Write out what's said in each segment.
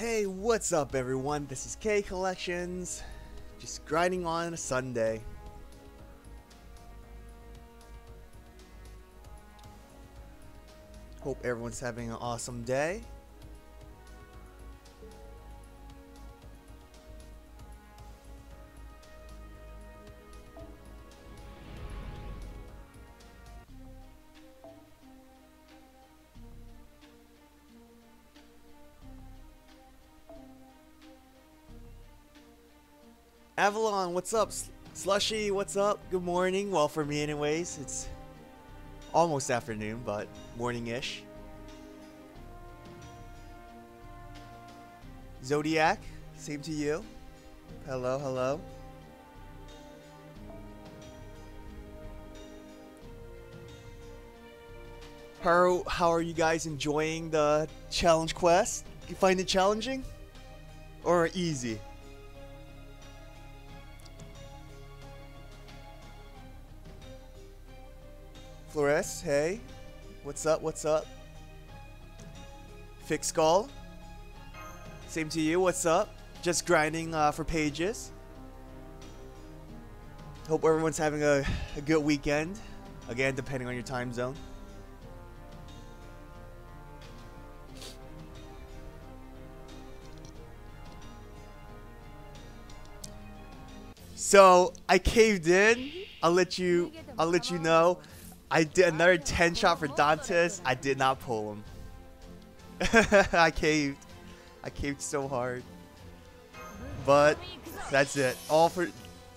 Hey, what's up everyone? This is K Collections. Just grinding on a Sunday. Hope everyone's having an awesome day. Avalon, what's up? Slushy, what's up? Good morning. Well, for me anyways, it's almost afternoon, but morning-ish. Zodiac, same to you. Hello, hello. How are you guys enjoying the challenge quest? You find it challenging? Or easy? Flores, hey. What's up, what's up? Fix Skull. Same to you, what's up? Just grinding for pages. Hope everyone's having a good weekend. Again, depending on your time zone. So, I caved in. I'll let you know. I did another 10 shot for Dantes. I did not pull him. I caved. I caved so hard. But that's it.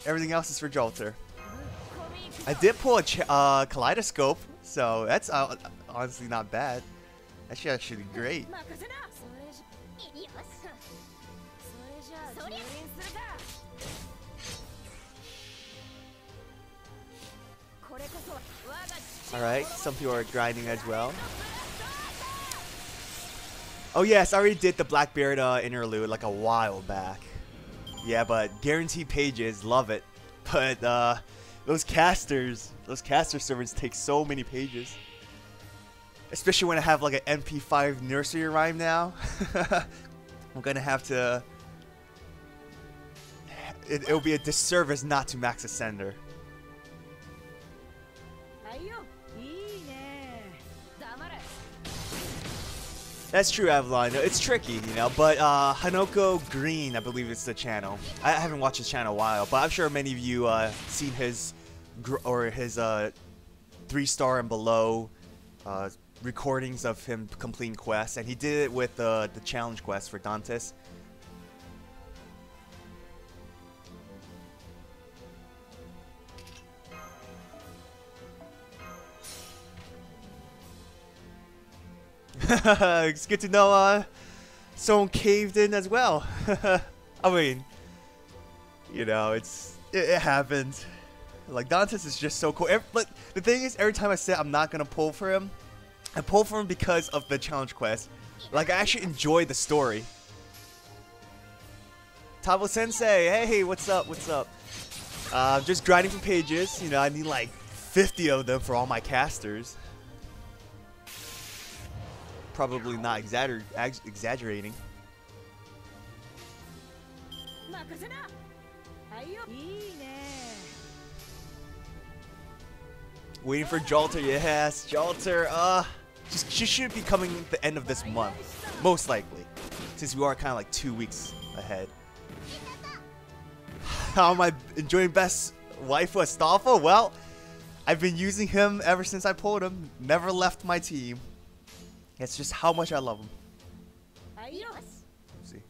Everything else is for Jolter. I did pull a kaleidoscope, so that's honestly not bad. That's actually great. Alright, some people are grinding as well. Oh yes, I already did the Blackbeard interlude like a while back. Yeah, but guaranteed pages, love it. But those caster servers take so many pages. Especially when I have like an MP5 nursery rhyme now. I'm gonna have to... It'll be a disservice not to max Ascender. That's true, Avalon. It's tricky, you know, but Hanoko Green, I believe it's the channel. I haven't watched his channel in a while, but I'm sure many of you seen his 3-star and below recordings of him completing quests, and he did it with the challenge quest for Dantes. It's good to know someone caved in as well. I mean, you know, it happens. Like, Dantes is just so cool. But the thing is, every time I say I'm not gonna pull for him, I pull for him because of the challenge quest. Like, I actually enjoy the story. Tabo Sensei, hey, what's up? What's up? Just grinding for pages. You know, I need like 50 of them for all my casters. Probably not exaggerating. Waiting for Jolter, yes, Jolter. She should be coming at the end of this month, most likely, since we are kind of like 2 weeks ahead. How am I enjoying best waifu Astolfo? Well, I've been using him ever since I pulled him. Never left my team. It's just how much I love him. Let's see.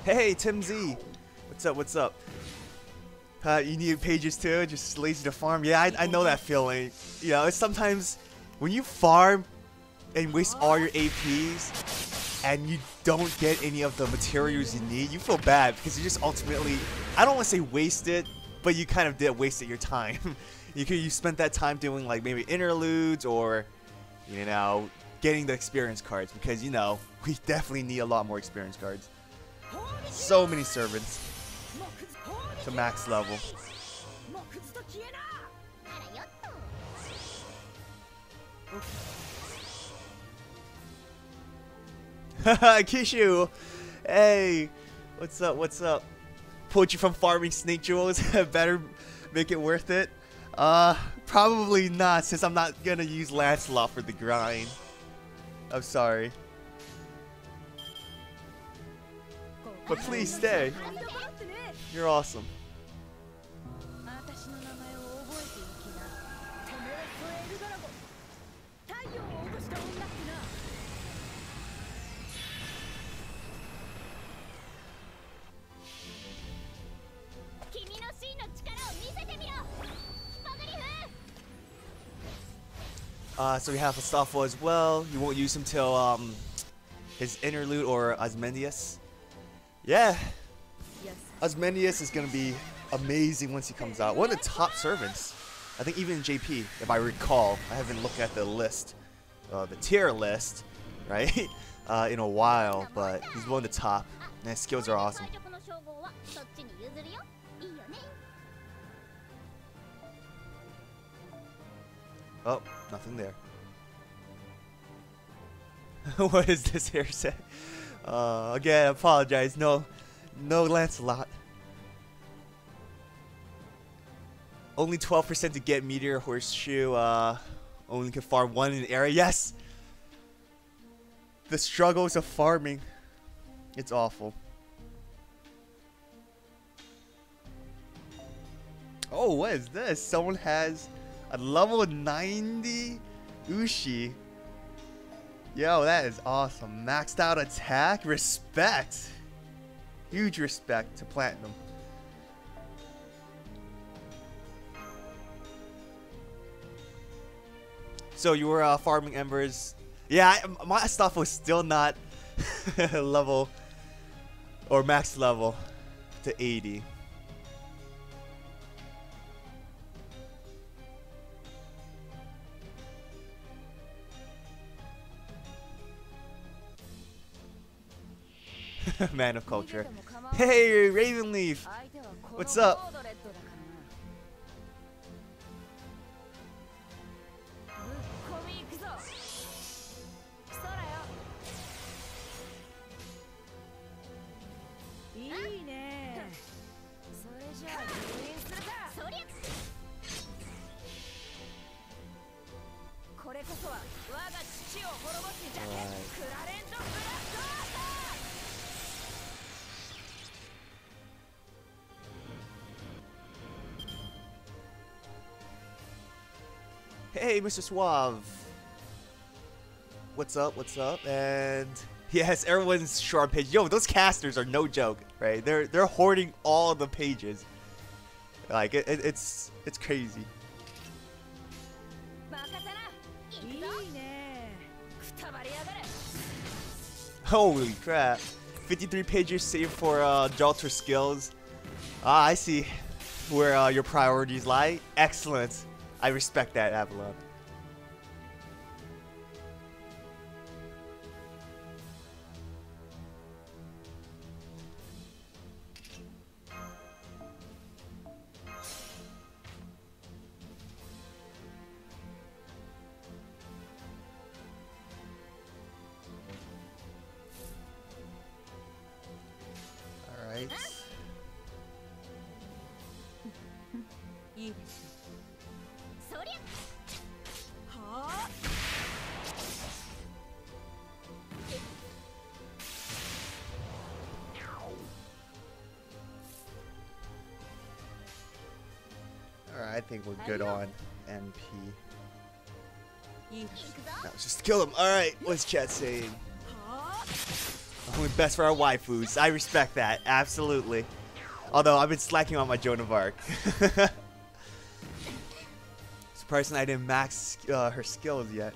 Hey, Tim Z. What's up? What's up? You need pages too? Just lazy to farm? Yeah, I know that feeling. You know, it's sometimes when you farm and waste all your APs and you don't get any of the materials you need, you feel bad because you just ultimately, I don't want to say wasted, but you kind of did wasted your time. you spent that time doing like maybe interludes or, you know, getting the experience cards because, you know, we definitely need a lot more experience cards. So many servants to max level. Kishu! Hey! What's up? What's up? Pulled you from farming snake jewels. Better make it worth it. Probably not, since I'm not gonna use Lancelot for the grind. I'm sorry. But please stay. You're awesome. So we have Astolfo as well. You won't use him till his interlude or Osmendius. Yeah, Osmendius is gonna be amazing once he comes out. One of the top servants. I think even in JP, if I recall. I haven't looked at the list, the tier list, right, in a while. But he's one of the top, and his skills are awesome. Oh, nothing there. What is this here say? Again, I apologize. No Lancelot. Only 12% to get Meteor Horseshoe. Only can farm one in the area. Yes! The struggles of farming. It's awful. Oh, what is this? Someone has a level 90 Ushi. Yo, that is awesome. Maxed out attack. Respect. Huge respect to Platinum. So you were farming embers. Yeah, my stuff was still not level or max level to 80. Man of culture. Hey, Ravenleaf! What's up? Hey, Mr. Suave. What's up? What's up? And yes, everyone's short page. Yo, those casters are no joke, right? They're hoarding all the pages. Like it's crazy. Holy crap! 53 pages saved for Jalter skills. Ah, I see where your priorities lie. Excellent. I respect that, Avalon. All right. Alright, I think we're good on NP. No, just kill him. Alright, what's chat saying? Only best for our waifus. I respect that. Absolutely. Although, I've been slacking on my Joan of Arc. Surprising I didn't max her skills yet.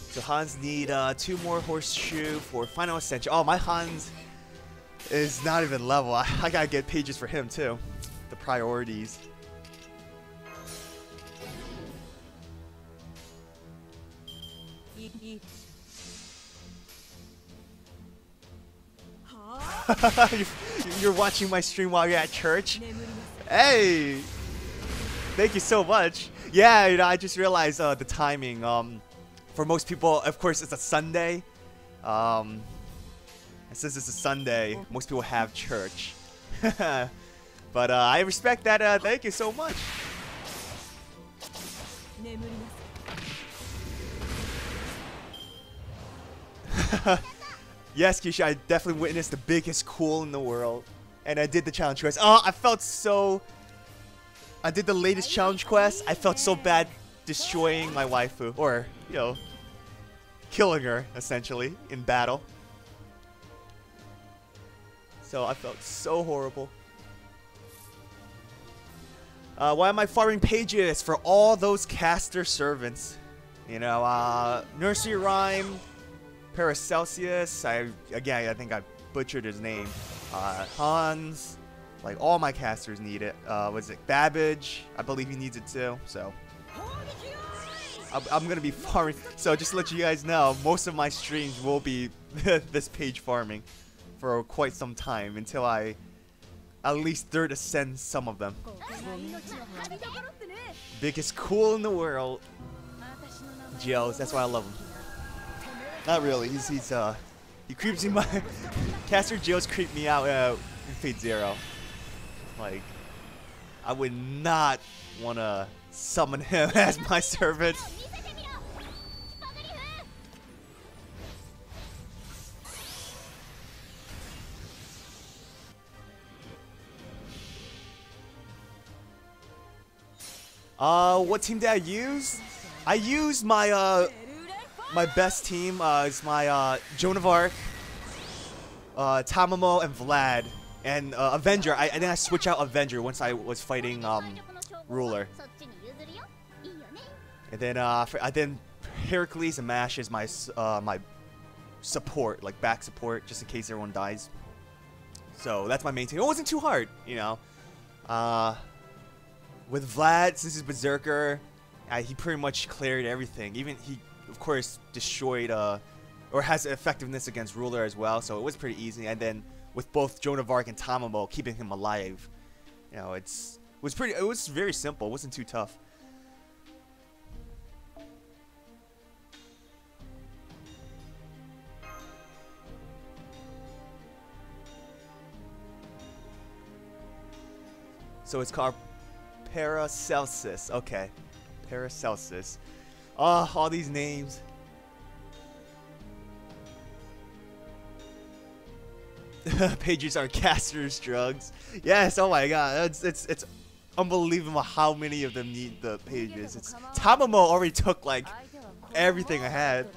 So Hans need 2 more horseshoe for final ascension. Oh, my Hans is not even level. I gotta get pages for him too. The priorities. You're watching my stream while you're at church? Hey! Thank you so much. Yeah, you know, I just realized the timing. For most people, of course, it's a Sunday. And since it's a Sunday, most people have church. But I respect that. Thank you so much. Yes, Keisha, I definitely witnessed the biggest cool in the world. And I did the challenge quest. Oh, I felt so... I did the latest challenge quest. I felt so bad destroying my waifu. Or, you know, killing her, essentially, in battle. So I felt so horrible. Why am I farming pages? For all those caster servants. You know, Nursery Rhyme, Paracelsius, I think I butchered his name. Hans, like all my casters need it. Was it Babbage? I believe he needs it too. So I'm gonna be farming. So just to let you guys know, most of my streams will be this page farming for quite some time until I at least third ascend some of them. Biggest cool in the world. Geos, that's why I love him. Not really. He creeps me. Caster Geos creep me out in Fate Zero. Like, I would not want to summon him as my servant. What team did I use? I used my my best team. Is my Joan of Arc, Tamamo, and Vlad, and Avenger. Then I switch out Avenger once I was fighting Ruler, and then Heracles and Mash is my my support, like back support, just in case everyone dies. So that's my main team. It wasn't too hard, you know. With Vlad, since he's Berserker, he pretty much cleared everything. Even he, of course, destroyed, or has effectiveness against Ruler as well, so it was pretty easy. And then with both Joan of Arc and Tamamo, keeping him alive, you know, it was very simple. It wasn't too tough. So it's called Paracelsus. Okay. Paracelsus. Oh, all these names. Pages are casters' drugs. Yes, oh my god. It's unbelievable how many of them need the pages. Tamamo already took like everything I had.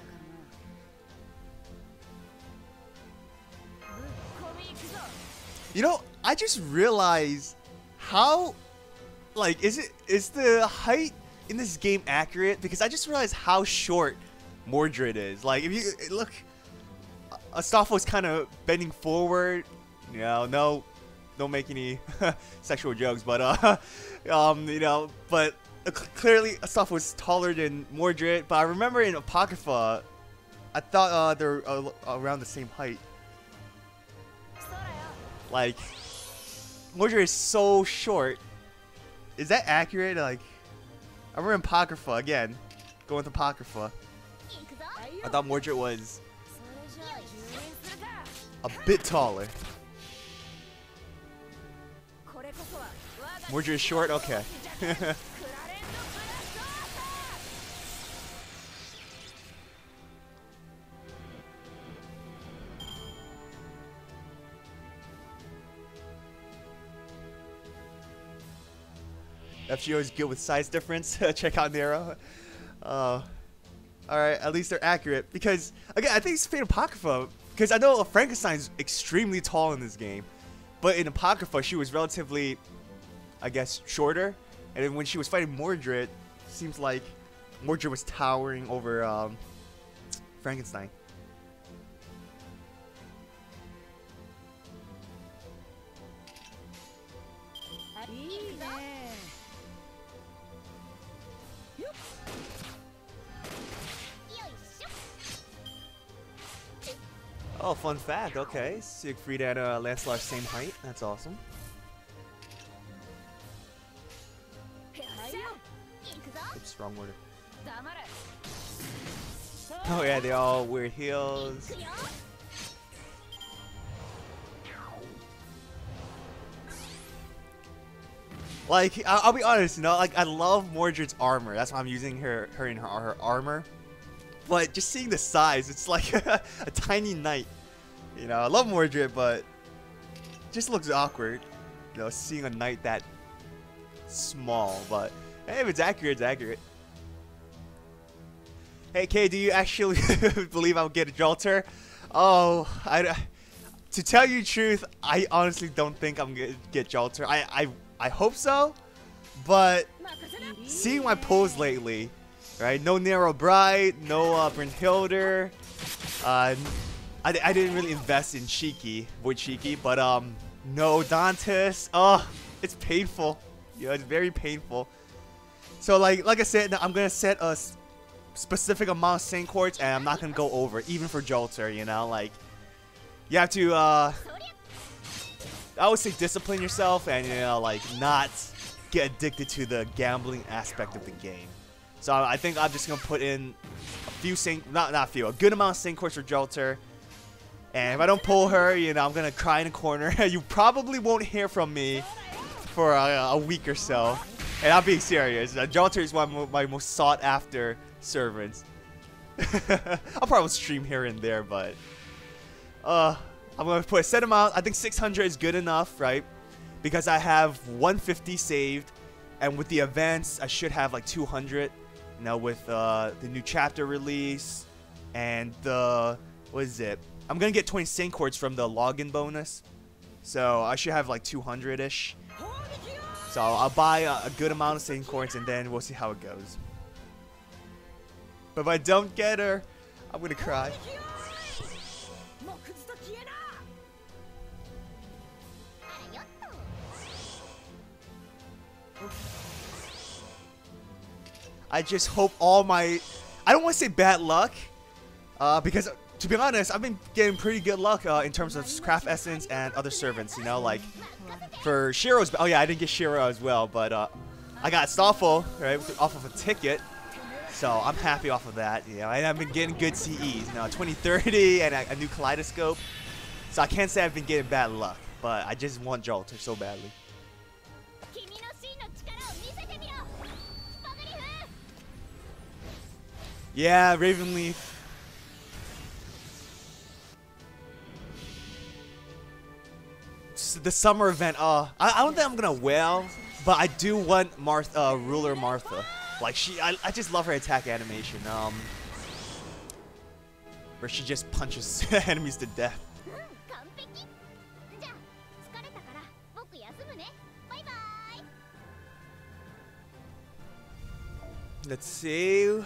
You know, I just realized how, like, is the height in this game accurate? Because I just realized how short Mordred is. Like, if you look, Astolfo's kind of bending forward. You know, don't make any sexual jokes, but you know, but clearly Astolfo's taller than Mordred. But I remember in Apocrypha, I thought they're around the same height. Like, Mordred is so short. Is that accurate? Like, I remember in Apocrypha, again, going with Apocrypha, I thought Mordred was a bit taller. Mordred is short? Okay. FGO is good with size difference. Check out Nero. Alright, at least they're accurate. Because, again, I think it's Fate Apocrypha. Because I know Frankenstein's extremely tall in this game. But in Apocrypha, she was relatively, I guess, shorter. And then when she was fighting Mordred, it seems like Mordred was towering over Frankenstein. Oh, fun fact. Okay, Siegfried and Lancelot same height. That's awesome. Oops, wrong order. Oh yeah, they all wear heels. Like, I'll be honest, you know, like I love Mordred's armor. That's why I'm using her in her armor. But just seeing the size, it's like a tiny knight. You know, I love Mordred, but it just looks awkward. You know, seeing a knight that small. But hey, if it's accurate, it's accurate. Hey, Kay, do you actually believe I'll get a Jolter? Oh, to tell you the truth, I honestly don't think I'm gonna get Jolter. I hope so, but seeing my pulls lately, right? No Narrow Bride, no Brynhildr. I didn't really invest in Shiki, Void Shiki, but no Dantes. Oh, it's painful. You know, it's very painful. So like I said, I'm gonna set a specific amount of Saint Quartz, and I'm not gonna go over, even for Jolter. You know, like you have to. I would say discipline yourself and, you know, like not get addicted to the gambling aspect of the game. So I think I'm just gonna put in a few a good amount of Saint Quartz for Jolter. And if I don't pull her, you know, I'm gonna cry in a corner. You probably won't hear from me for a week or so. And I'm being serious. Jolter is one of my most sought after servants. I'll probably stream here and there, but I'm going to put a set amount. I think 600 is good enough, right? Because I have 150 saved. And with the events, I should have like 200. You know, with the new chapter release. And the... What is it? I'm going to get 20 Saint Quartz from the login bonus. So I should have like 200-ish. So I'll buy a good amount of Saint Quartz and then we'll see how it goes. But if I don't get her, I'm going to cry. I just hope all my... I don't want to say bad luck, because to be honest, I've been getting pretty good luck in terms of craft essence and other servants, you know, like for Shiro's... Oh yeah, I didn't get Shiro as well, but I got Stoffel, right, off of a ticket, so I'm happy off of that, you know, and I've been getting good CEs, you know, 2030 and a new Kaleidoscope, so I can't say I've been getting bad luck, but I just want Jolter so badly. Yeah, Ravenleaf. The summer event. I don't think I'm gonna wail, but I do want Ruler Martha. Like I just love her attack animation. Where she just punches enemies to death. Let's see.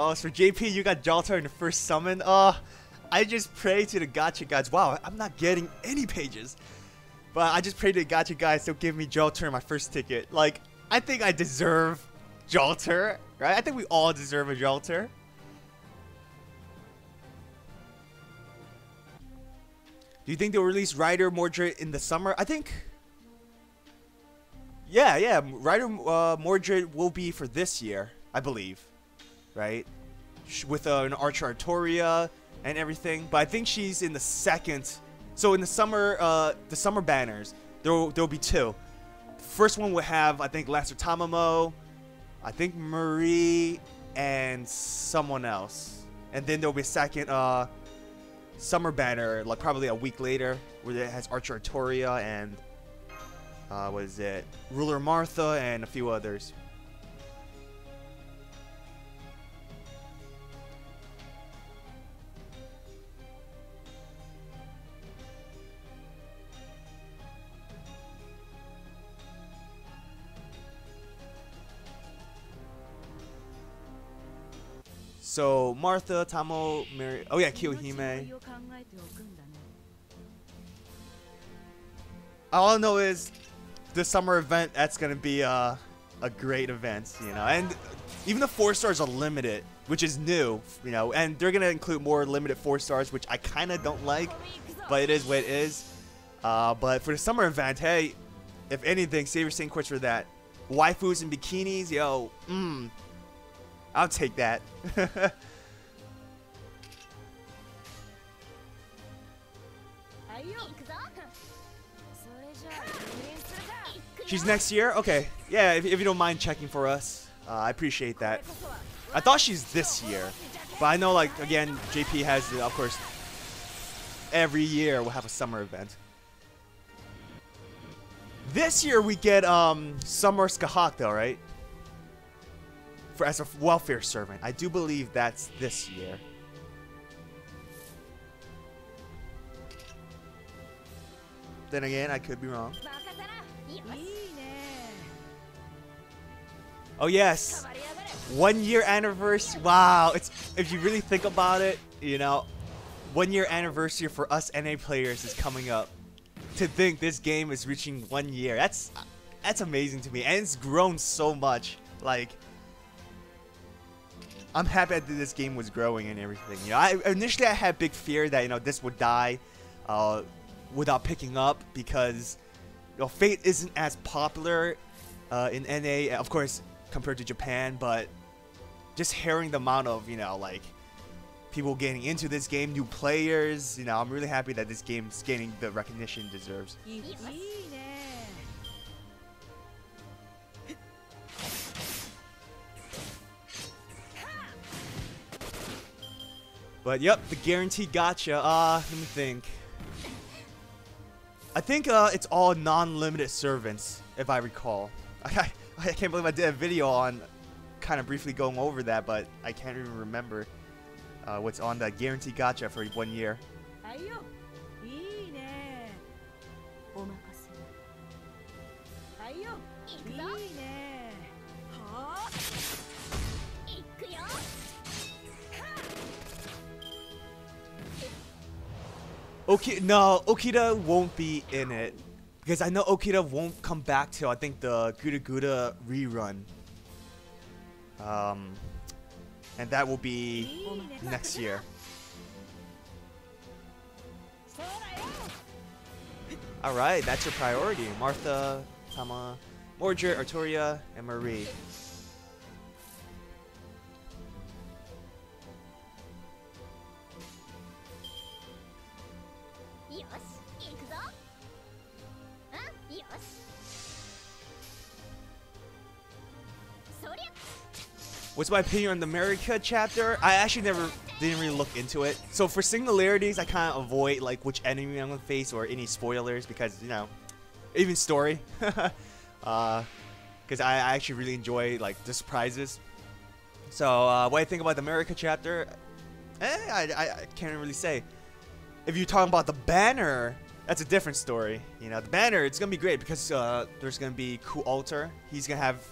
Oh, so JP, you got Jolter in the first summon. I just pray to the Gacha gods. Wow, I'm not getting any pages. But I just pray to the Gacha guys to give me Jolter in my first ticket. Like, I think I deserve Jolter, right? I think we all deserve a Jolter. Do you think they'll release Rider Mordred in the summer? I think... Yeah, Rider Mordred will be for this year, I believe. Right? With an Archer Artoria and everything. But I think she's in the second. So in the summer banners, there'll be two. The first one will have, I think, Lancer Tamamo, I think Marie, and someone else. And then there'll be a second summer banner, like probably a week later, where it has Archer Artoria and what is it? Ruler Martha and a few others. So Martha, Tamo, Mary. Oh yeah, Kiyohime. All I know is the summer event that's gonna be a great event, you know. And even the 4 stars are limited, which is new, you know. And they're gonna include more limited 4 stars, which I kind of don't like, but it is what it is. But for the summer event, hey, if anything, save your St. Courts for that. Waifus and bikinis, yo, I'll take that. She's next year? Okay. Yeah, if you don't mind checking for us, I appreciate that. I thought she's this year, but I know, like, again, JP has, of course, every year we'll have a summer event. This year we get Summer Skahak though, right? As a welfare servant. I do believe that's this year. Then again, I could be wrong. Oh yes, 1 year anniversary. Wow, it's, if you really think about it, you know, 1 year anniversary for us NA players is coming up. To think this game is reaching 1 year, that's amazing to me, and it's grown so much. Like, I'm happy that this game was growing and everything. You know, initially I had big fear that, you know, this would die without picking up, because, you know, Fate isn't as popular in NA, of course, compared to Japan. But just hearing the amount of, you know, like, people getting into this game, new players, you know, I'm really happy that this game's gaining the recognition it deserves. But yep, the guaranteed gacha. Let me think. I think it's all non-limited servants, if I recall. I can't believe I did a video on kind of briefly going over that, but I can't even remember what's on the guaranteed gacha for 1 year. Okay, no, Okita won't be in it, because I know Okita won't come back till, I think, the Guda Guda rerun. And that will be next year. Alright, that's your priority. Martha, Tama, Mordred, Arturia, and Marie. What's my opinion on the America chapter? I actually didn't really look into it. So for similarities, I kind of avoid like which enemy I'm gonna face or any spoilers, because, you know, even story. Because I actually really enjoy like the surprises. So what I think about the America chapter, I can't really say. If you're talking about the banner, that's a different story. You know, the banner, it's gonna be great because there's gonna be Ku Alter. He's gonna have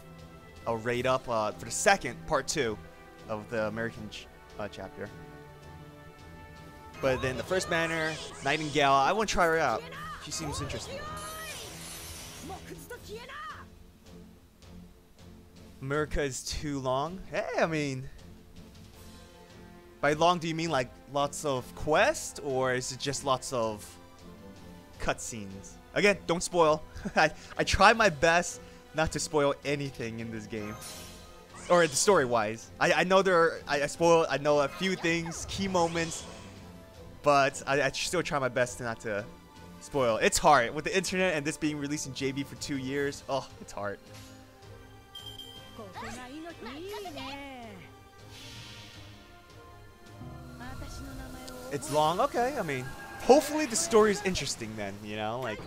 a raid up for the second part 2 of the American chapter. But then the first banner, Nightingale, I want to try her out. She seems interesting. America is too long. Hey, I mean, by long do you mean like lots of quests, or is it just lots of cutscenes? Again, don't spoil. I try my best not to spoil anything in this game, or the story wise. I know I know a few things, key moments, but I still try my best not to spoil. It's hard with the internet and this being released in JB for 2 years. Oh, it's hard. It's long. Okay, I mean, hopefully the story is interesting then, you know, like,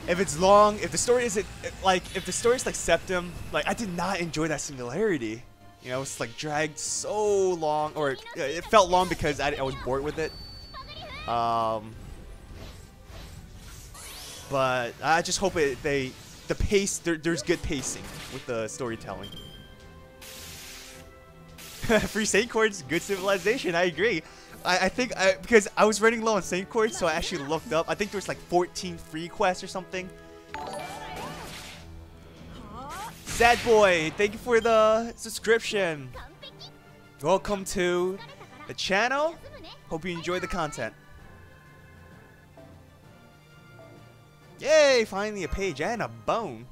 if it's long, if the story isn't, like, if the story is like Septum, like, I did not enjoy that singularity. You know, it's like dragged so long, or it felt long because I was bored with it. But I just hope the pace, there's good pacing with the storytelling. Free Saint Chords, good civilization, I agree. I think because I was running low on Saint Chords, so I actually looked up. I think there was like 14 free quests or something. Sad Boy, thank you for the subscription. Welcome to the channel. Hope you enjoy the content. Yay, finally a page and a bone.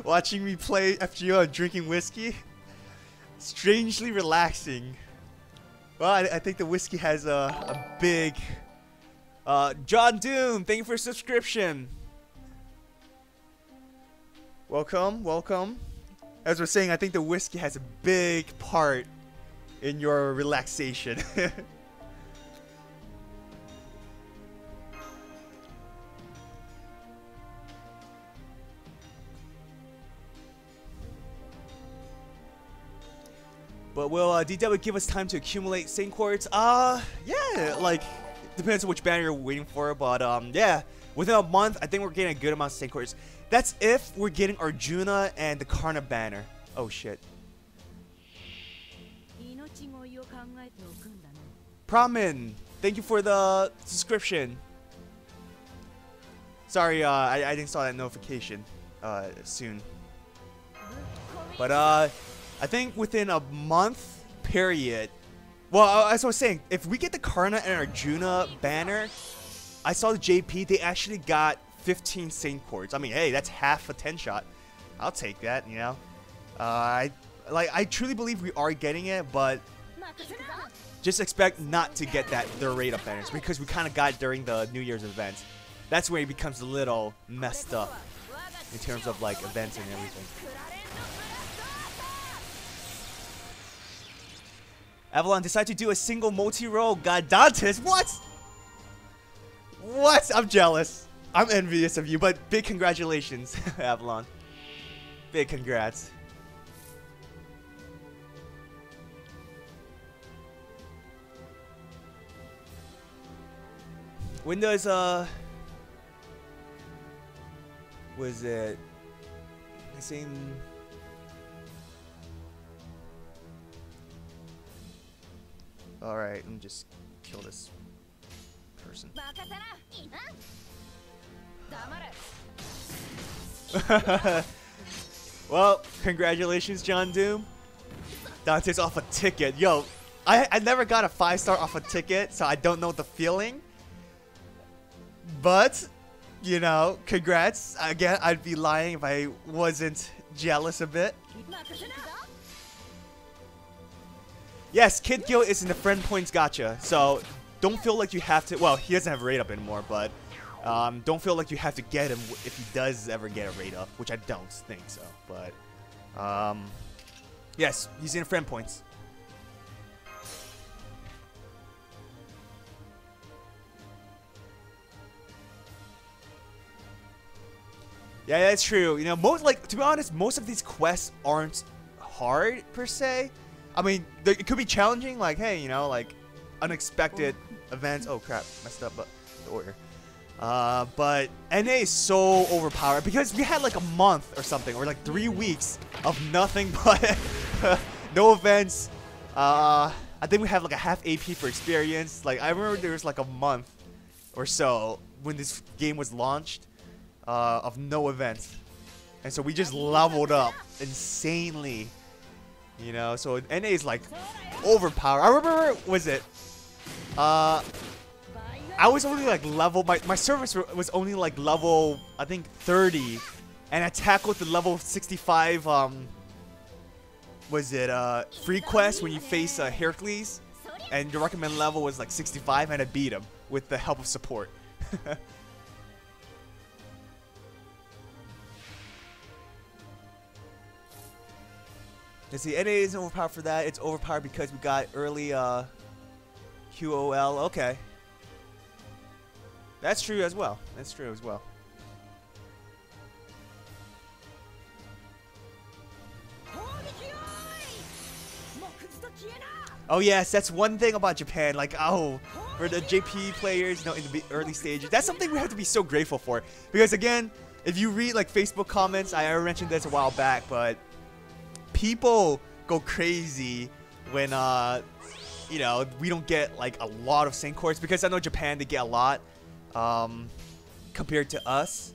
Watching me play FGO and drinking whiskey. Strangely relaxing. Well, I think the whiskey has a big... John Doom, thank you for a subscription. Welcome, welcome. As we're saying, I think the whiskey has a big part in your relaxation. But will DW give us time to accumulate Saint Quartz? Yeah, like, depends on which banner you're waiting for, but yeah, within a month, I think we're getting a good amount of Saint Quartz. That's if we're getting Arjuna and the Karna banner. Oh shit. Pramin, thank you for the subscription. Sorry, I didn't saw that notification soon. But I think within a month period. Well, as I was saying, if we get the Karna and Arjuna banner, I saw the JP, they actually got 15 Saint Quartz. I mean, hey, that's half a 10 shot. I'll take that, you know. I truly believe we are getting it, but just expect not to get that their rate up banners because we kind of got it during the New Year's event. That's where it becomes a little messed up in terms of like events and everything. Avalon decided to do a single multi-roll. God, Dantes, what? What? I'm jealous. I'm envious of you, but big congratulations, Avalon. Big congrats. When does, was it the same? Alright, let me just kill this person. Well, congratulations, John Doom. Dante's off a ticket. Yo, I never got a 5-star off a ticket, so I don't know the feeling. But, you know, congrats. Again, I'd be lying if I wasn't jealous a bit. Yes, Kid Gil is in the friend points gacha, so don't feel like you have to. Well, he doesn't have a rate up anymore, but don't feel like you have to get him if he does ever get a rate up, which I don't think so. But yes, he's in friend points. Yeah, that's true. You know, to be honest, most of these quests aren't hard per se. I mean, it could be challenging, like, hey, you know, like, unexpected events. Oh, crap. Messed up the order. But NA is so overpowered because we had, like, a month or something, or, like, 3 weeks of nothing but no events. I think we have, like, a half AP for experience. Like, I remember there was, like, a month or so when this game was launched of no events. And so we just leveled up insanely. You know, so NA is like overpowered. I remember, was it? I was only like level, my service was only like level, I think 30, and I tackled the level 65. Was it free quest when you face Heracles, and your recommend level was like 65, and I beat him with the help of support. Let's see, NA isn't overpowered for that. It's overpowered because we got early QOL. Okay. That's true as well. That's true as well. Oh yes, that's one thing about Japan. Like, oh, for the JP players, you know, in the early stages, that's something we have to be so grateful for. Because again, if you read like Facebook comments, I already mentioned this a while back, but people go crazy when you know, we don't get like a lot of Saint Quartz, because I know Japan, they get a lot, compared to us.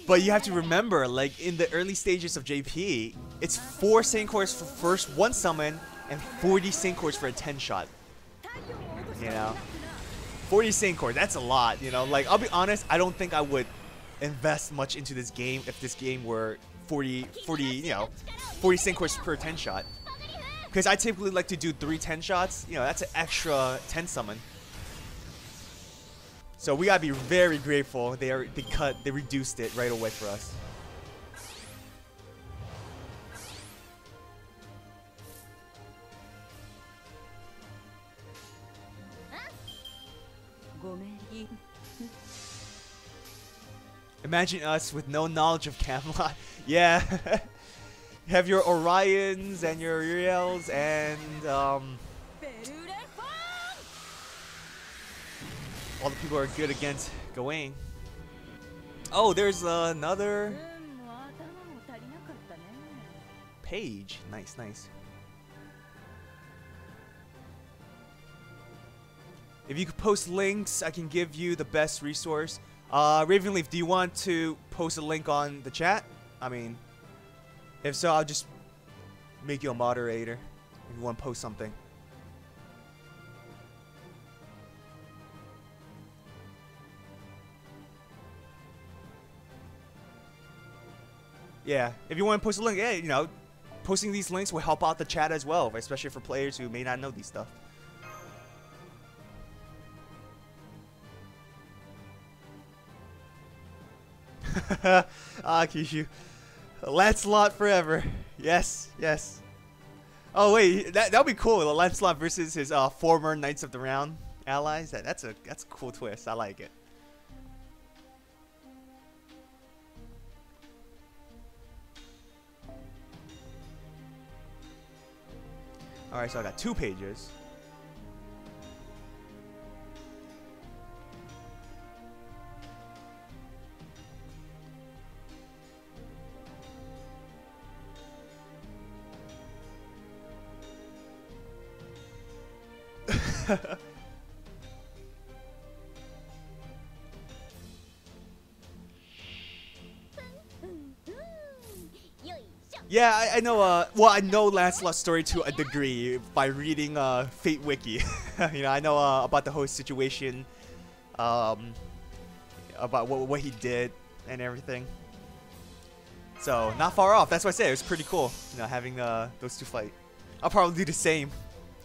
But you have to remember, like in the early stages of JP, it's 4 sync cores for first 1 summon and 40 sync cores for a 10 shot. You know, 40 sync cores, that's a lot. You know, like I'll be honest, I don't think I would invest much into this game if this game were 40 sync cores per 10 shot. Because I typically like to do 3 10 shots. You know, that's an extra 10 summon. So we gotta be very grateful they reduced it right away for us. Imagine us with no knowledge of Camelot. Yeah. You have your Orions and your Uriels and all the people are good against Gawain. Oh, there's another page. Nice, nice. If you could post links, I can give you the best resource. Ravenleaf, do you want to post a link on the chat? I mean, if so, I'll just make you a moderator if you want to post something. Yeah, if you want to post a link, yeah, you know, posting these links will help out the chat as well, especially for players who may not know these stuff. Kishu. Lancelot forever. Yes, yes. Oh wait, that'll be cool. Lancelot versus his former Knights of the Round allies. That's a cool twist. I like it. All right, so I got 2 pages. Yeah, I know. Well, I know Lancelot's story to a degree by reading Fate Wiki. You know, I know about the whole situation, about what he did and everything. So not far off. That's why I say it was pretty cool. You know, having those 2 fight. I'll probably do the same.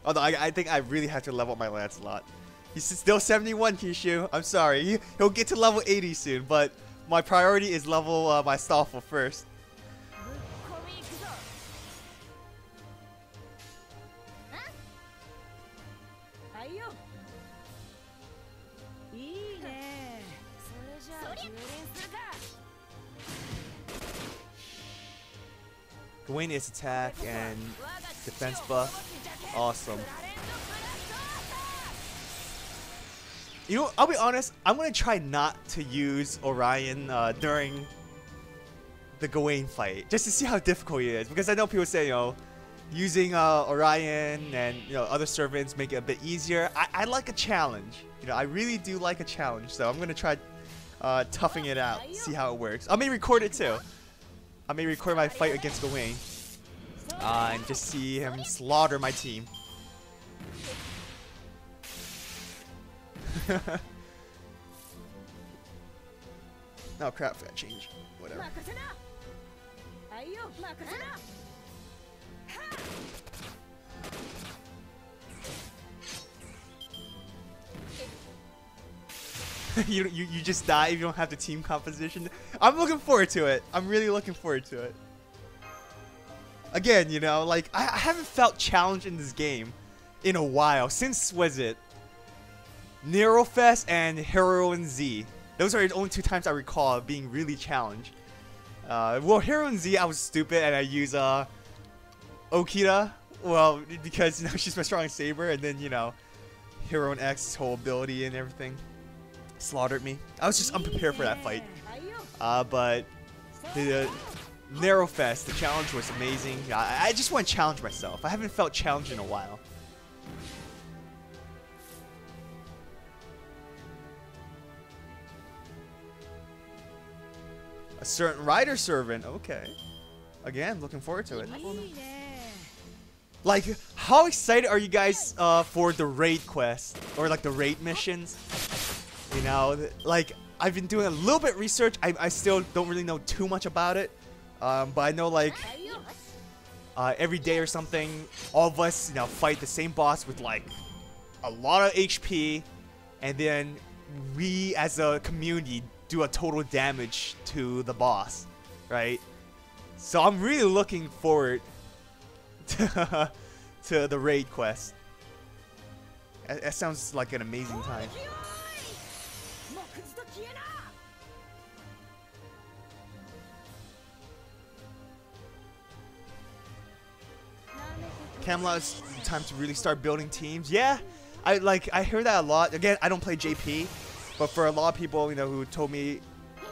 Although I think I really have to level up my Lancelot. He's still 71, Kishu. I'm sorry. He'll get to level 80 soon, but my priority is level my Stoffel first. Gawain is attack and defense buff. Awesome. You know, I'll be honest, I'm gonna try not to use Orion during the Gawain fight, just to see how difficult it is. Because I know people say, you know, using Orion and, you know, other servants make it a bit easier. I like a challenge. You know, I really do like a challenge. So I'm gonna try toughing it out, see how it works. I may record it too. I may record my fight against Gawain and just see him slaughter my team. Oh crap, that changed. Whatever. you just die if you don't have the team composition. I'm looking forward to it. I'm really looking forward to it. Again, you know, like I haven't felt challenged in this game in a while. Since, was it Nerofest and Heroine Z? Those are the only 2 times I recall being really challenged. Well, Heroine Z, I was stupid and I used Okita. Well, because, you know, she's my strong saber, and then, you know, Heroine X's whole ability and everything slaughtered me. I was just unprepared for that fight. But the Nerofest, the challenge was amazing. I just want to challenge myself. I haven't felt challenged in a while. A certain rider servant. Okay. Again, looking forward to it. Like, how excited are you guys for the raid quest or like the raid missions? You know, like I've been doing a little bit of research. I still don't really know too much about it, but I know like every day or something, all of us, you know, fight the same boss with like a lot of HP, and then we as a community do a total damage to the boss, right? So I'm really looking forward to the raid quest. That sounds like an amazing time. Camelot, it's time to really start building teams. Yeah, I hear that a lot. Again, I don't play JP, but for a lot of people, you know, who told me,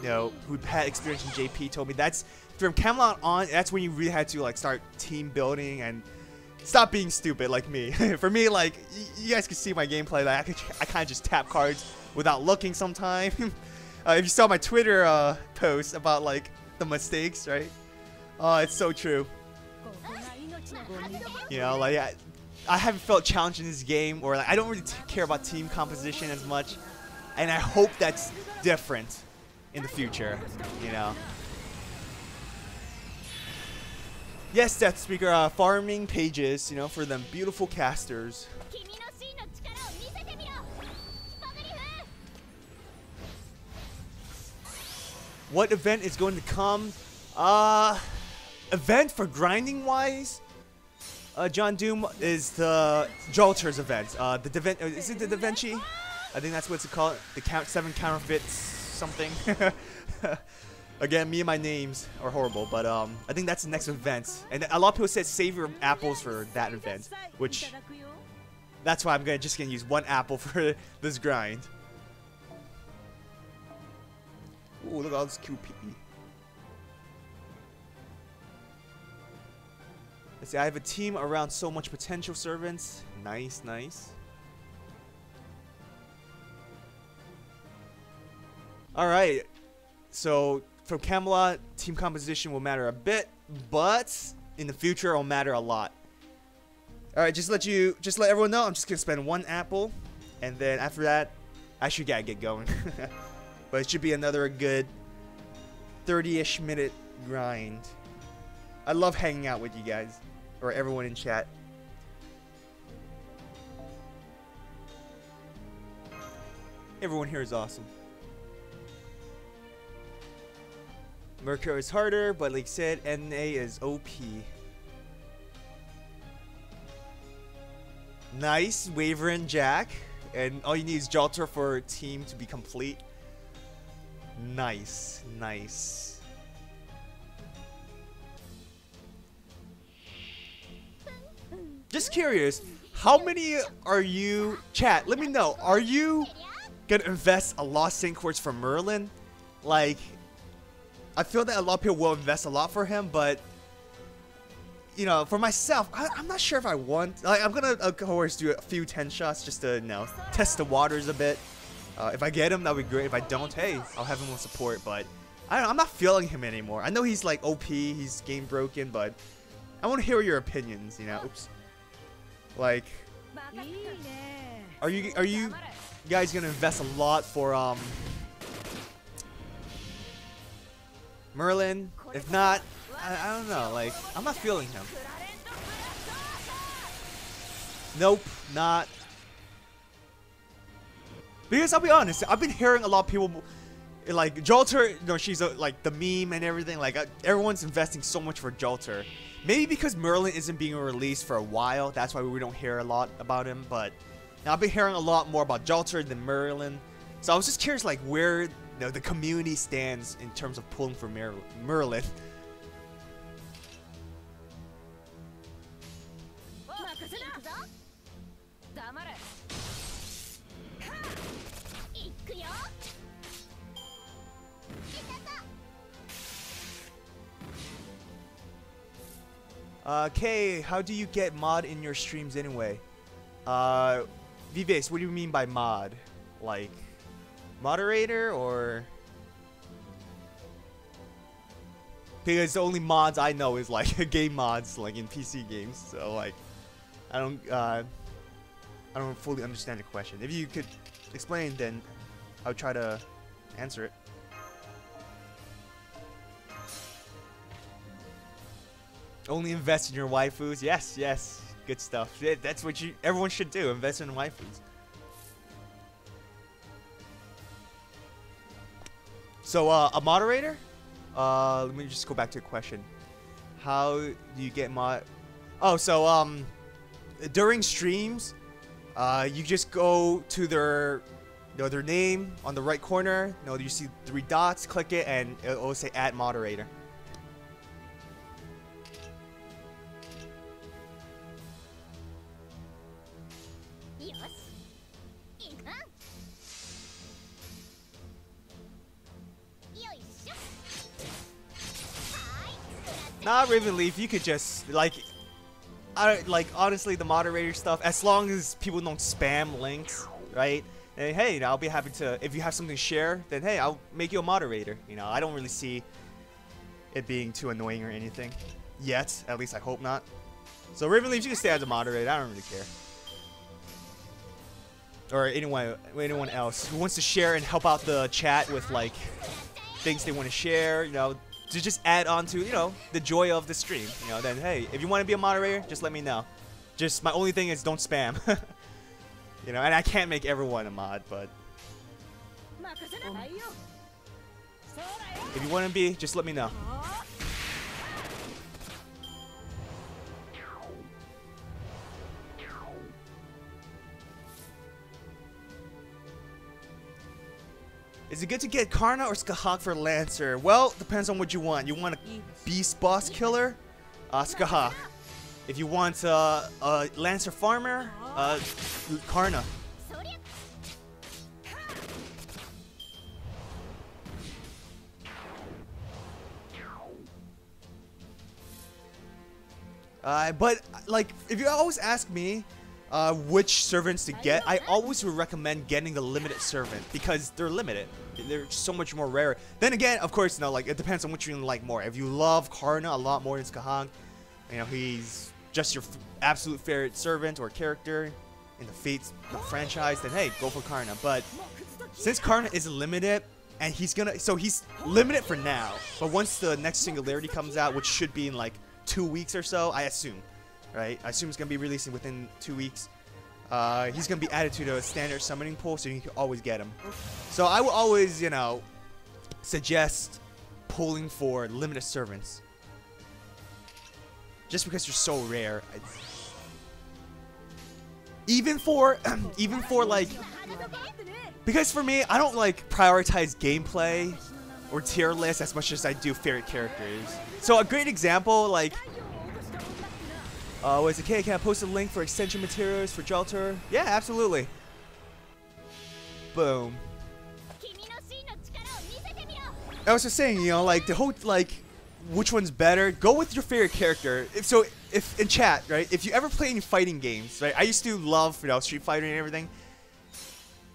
you know, who had experience in JP, told me that's from Camelot on. That's when you really had to like start team building and stop being stupid like me. For me, like you guys can see my gameplay. Like I kind of just tap cards without looking sometimes. If you saw my Twitter post about like the mistakes, right? Oh, it's so true. You know, like I haven't felt challenged in this game, or like I don't really care about team composition as much, and I hope that's different in the future. You know. Yes, Death Speaker, farming pages, you know, for them beautiful casters. What event is going to come? Event for grinding wise? John Doom is the Jolter's event. Is it the Da Vinci? I think that's what it's called. The 7 counterfeits something. Again, me and my names are horrible, but I think that's the next event. And a lot of people said save your apples for that event, which that's why I'm just gonna use 1 apple for this grind. Ooh, look at all this QP. Let's see, I have a team around so much potential servants. Nice, nice. Alright, so from Camelot, team composition will matter a bit, but in the future it'll matter a lot. Alright, just let everyone know, I'm just gonna spend 1 apple, and then after that, I should gotta get going. But it should be another good 30-ish minute grind. I love hanging out with you guys, or everyone in chat. Everyone here is awesome. Mercury is harder, but like I said, NA is OP. Nice, Waverin Jack. And all you need is Jolter for a team to be complete. Nice, nice. Just curious, how many are you, chat, let me know, are you gonna invest a lot of sync courts for Merlin? Like, I feel that a lot of people will invest a lot for him, but you know, for myself, I'm not sure if I want. Like, I'm gonna, of course, do a few 10 shots just to, you know, test the waters a bit. If I get him, that'd be great. If I don't, hey, I'll have him with support. But I don't know, I'm not feeling him anymore. I know he's like OP, he's game broken, but I want to hear your opinions. You know, oops. Like, are you guys gonna invest a lot for Merlin? If not, I don't know. Like, I'm not feeling him. Nope, not. Because I'll be honest, I've been hearing a lot of people like Jolter. You know, she's like the meme and everything. Like everyone's investing so much for Jolter. Maybe because Merlin isn't being released for a while, that's why we don't hear a lot about him. But now I've been hearing a lot more about Jolter than Merlin. So I was just curious, like where, you know, the community stands in terms of pulling for Merlin. Okay, how do you get mod in your streams anyway? V-Base, what do you mean by mod? Like, moderator or? Because the only mods I know is like game mods, like in PC games. So like, I don't fully understand the question. If you could explain, then I would try to answer it. Only invest in your waifus. Yes, yes, good stuff. That's what everyone should do. Invest in waifus. So a moderator. Let me just go back to the question. How do you get mod? Oh, so during streams, you just go to their name on the right corner. You see 3 dots. Click it, and it'll say add moderator. Nah, Ravenleaf, you could just like honestly the moderator stuff, as long as people don't spam links, right? And hey, I'll be happy to, if you have something to share, then hey, I'll make you a moderator. I don't really see it being too annoying or anything yet. At least I hope not. So Ravenleaf, you can stay as a moderator. I don't really care. Or anyone else who wants to share and help out the chat with like things they want to share, to just add on to, the joy of the stream. Then hey, if you want to be a moderator, just let me know. Just my only thing is don't spam. And I can't make everyone a mod, but if you want to be, just let me know. Is it good to get Karna or Skahak for Lancer? Well, depends on what you want. You want a beast boss killer? Skahak. If you want a Lancer farmer, Karna. But like, if you always ask me which servants to get, I always would recommend getting the limited servant because they're limited. They're so much more rare. Then again, of course, like it depends on what you like more. If you love Karna a lot more than Skahak, he's just your absolute favorite servant or character in the Fates franchise, then hey, go for Karna. But since Karna is limited, and he's limited for now, but once the next Singularity comes out, which should be in like 2 weeks or so, I assume. Right? I assume it's going to be releasing within 2 weeks. He's going to be added to the standard summoning pool, so you can always get him. So I will always, suggest pulling for limited servants. Just because they're so rare. Even for like... Because for me, I don't like prioritize gameplay or tier lists as much as I do favorite characters. So a great example, like... was it, can I post a link for extension materials for Jalter? Yeah, absolutely. Boom. I was just saying, like the whole, like, which one's better? Go with your favorite character. If in chat, right? If you ever play any fighting games, right? I used to love, Street Fighter and everything.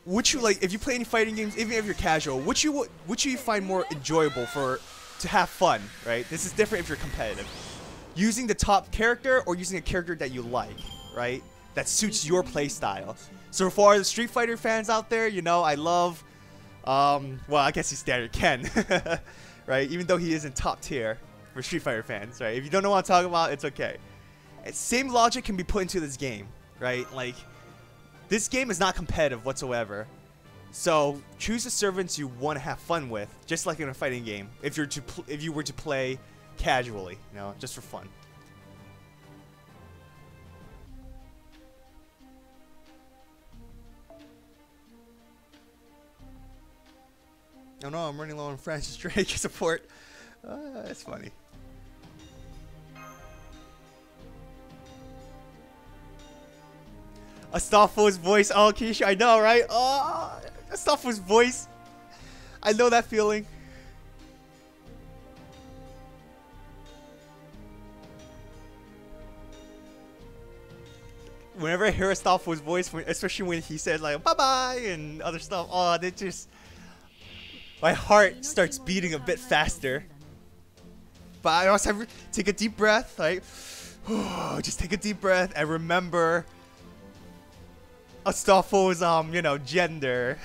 If you play any fighting games, even if you're casual, which you find more enjoyable to have fun, right? This is different if you're competitive. Using the top character or using a character that you like, right? That suits your playstyle. So for the Street Fighter fans out there, I love, well, I guess he's standard Ken, right? Even though he isn't top tier for Street Fighter fans, right? If you don't know what I'm talking about, it's okay. Same logic can be put into this game, right? Like, this game is not competitive whatsoever. So choose the servants you want to have fun with, just like in a fighting game. If you were to play casually, just for fun. Oh no, I'm running low on Francis Drake support. That's funny. Astolfo's voice. Oh, Keisha, I know, right? Oh, Astolfo's voice. I know that feeling. Whenever I hear Astolfo's voice, especially when he says like bye-bye and other stuff, oh, they just... my heart starts beating a bit faster. But I also have to take a deep breath, right? Just take a deep breath and remember Astolfo's, you know, gender.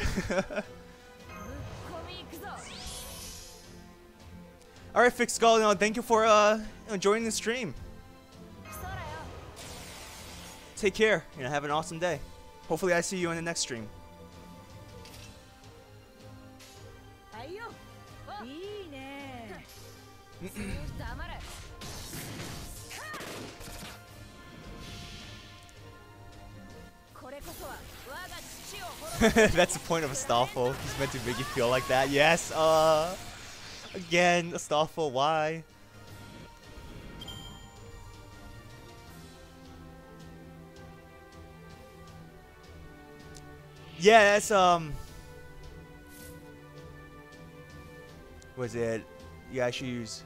Alright, Fixed Skull, you know, thank you for joining the stream. Take care, you know, have an awesome day. Hopefully I see you in the next stream. That's the point of Astolfo. He's meant to make you feel like that. Yes, again, Astolfo, why? Yeah, that's, was it? Yeah, I should use.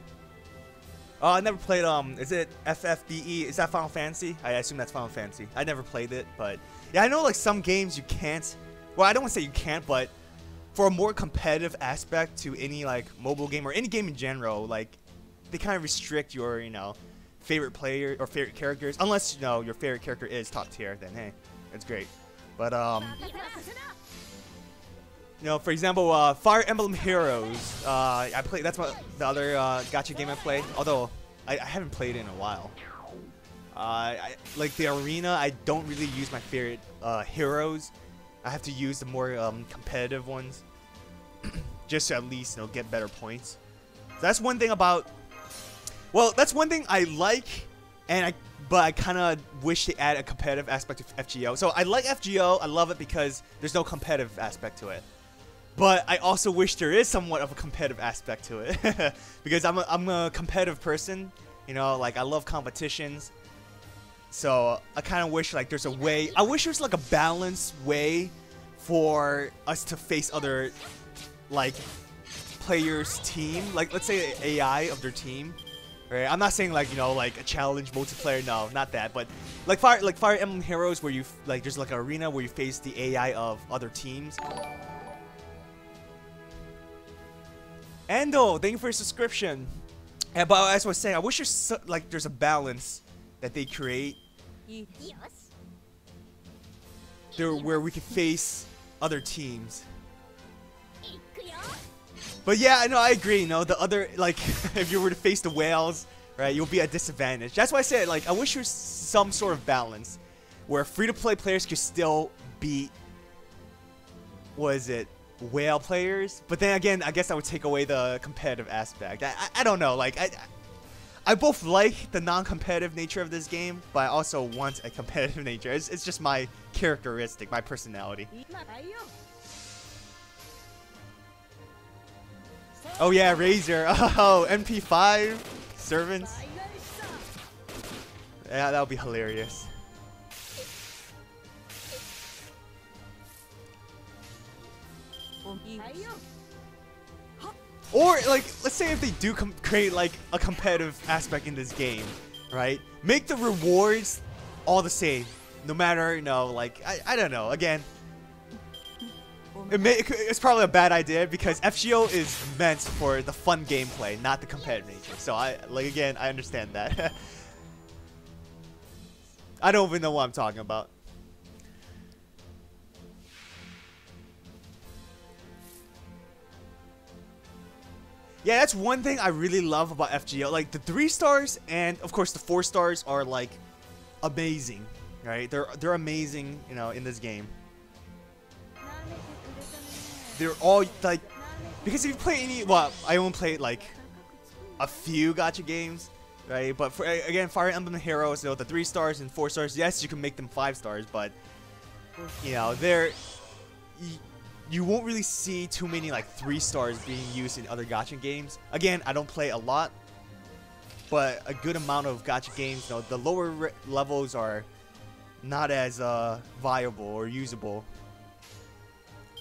Oh, I never played, is it FFBE? Is that Final Fantasy? I assume that's Final Fantasy. I never played it, but yeah, I know like some games you can't. Well, I don't want to say you can't, but for a more competitive aspect to any like mobile game or any game in general, like they kind of restrict your, you know, favorite player or favorite characters. Unless, you know, your favorite character is top tier, then hey, that's great. But you know, for example, Fire Emblem Heroes. I play. That's what the other gacha game I play. Although I haven't played it in a while. Like the arena, I don't really use my favorite heroes. I have to use the more competitive ones, just to at least, you know, get better points. So that's one thing about. Well, that's one thing I like, but I kind of wish they add a competitive aspect to FGO. So I like FGO. I love it because there's no competitive aspect to it. But I also wish there is somewhat of a competitive aspect to it because I'm a competitive person. You know, like I love competitions. So I kind of wish like there's a way. I wish there's like a balanced way for us to face other like players' team. Like let's say the AI of their team. Right? I'm not saying like, you know, like a challenge multiplayer. No, not that. But like Fire Emblem Heroes, where you like there's like an arena where you face the AI of other teams. Endo, thank you for your subscription. Yeah, but as I was saying, I wish there's a balance that they create there where we can face other teams. But yeah, I know, I agree. You know, the other, like, if you were to face the whales, right, you'll be at a disadvantage. That's why I said, like, I wish there's some sort of balance where free-to-play players could still beat, what is it, whale players. But then again, I guess that would take away the competitive aspect. I don't know, like, I both like the non-competitive nature of this game, but I also want a competitive nature. It's just my characteristic, my personality. Oh yeah, Razor. Oh, MP5 servants. Yeah, that would be hilarious. Or like, let's say if they do create like a competitive aspect in this game, right? Make the rewards all the same, no matter, you know, like I don't know. Again, it's probably a bad idea because FGO is meant for the fun gameplay, not the competitive nature. So I understand that. I don't even know what I'm talking about. Yeah, that's one thing I really love about FGO. Like the 3 stars and of course the 4 stars are like amazing, right? They're amazing, you know, in this game. They're all like, because if you play any, well, I only played like a few gacha games, right? But for, again, Fire Emblem Heroes, you know, the 3 stars and 4 stars, yes, you can make them 5 stars, but you know, you won't really see too many like 3 stars being used in other gacha games. Again, I don't play a lot, but a good amount of gacha games, you know, the lower levels are not as viable or usable.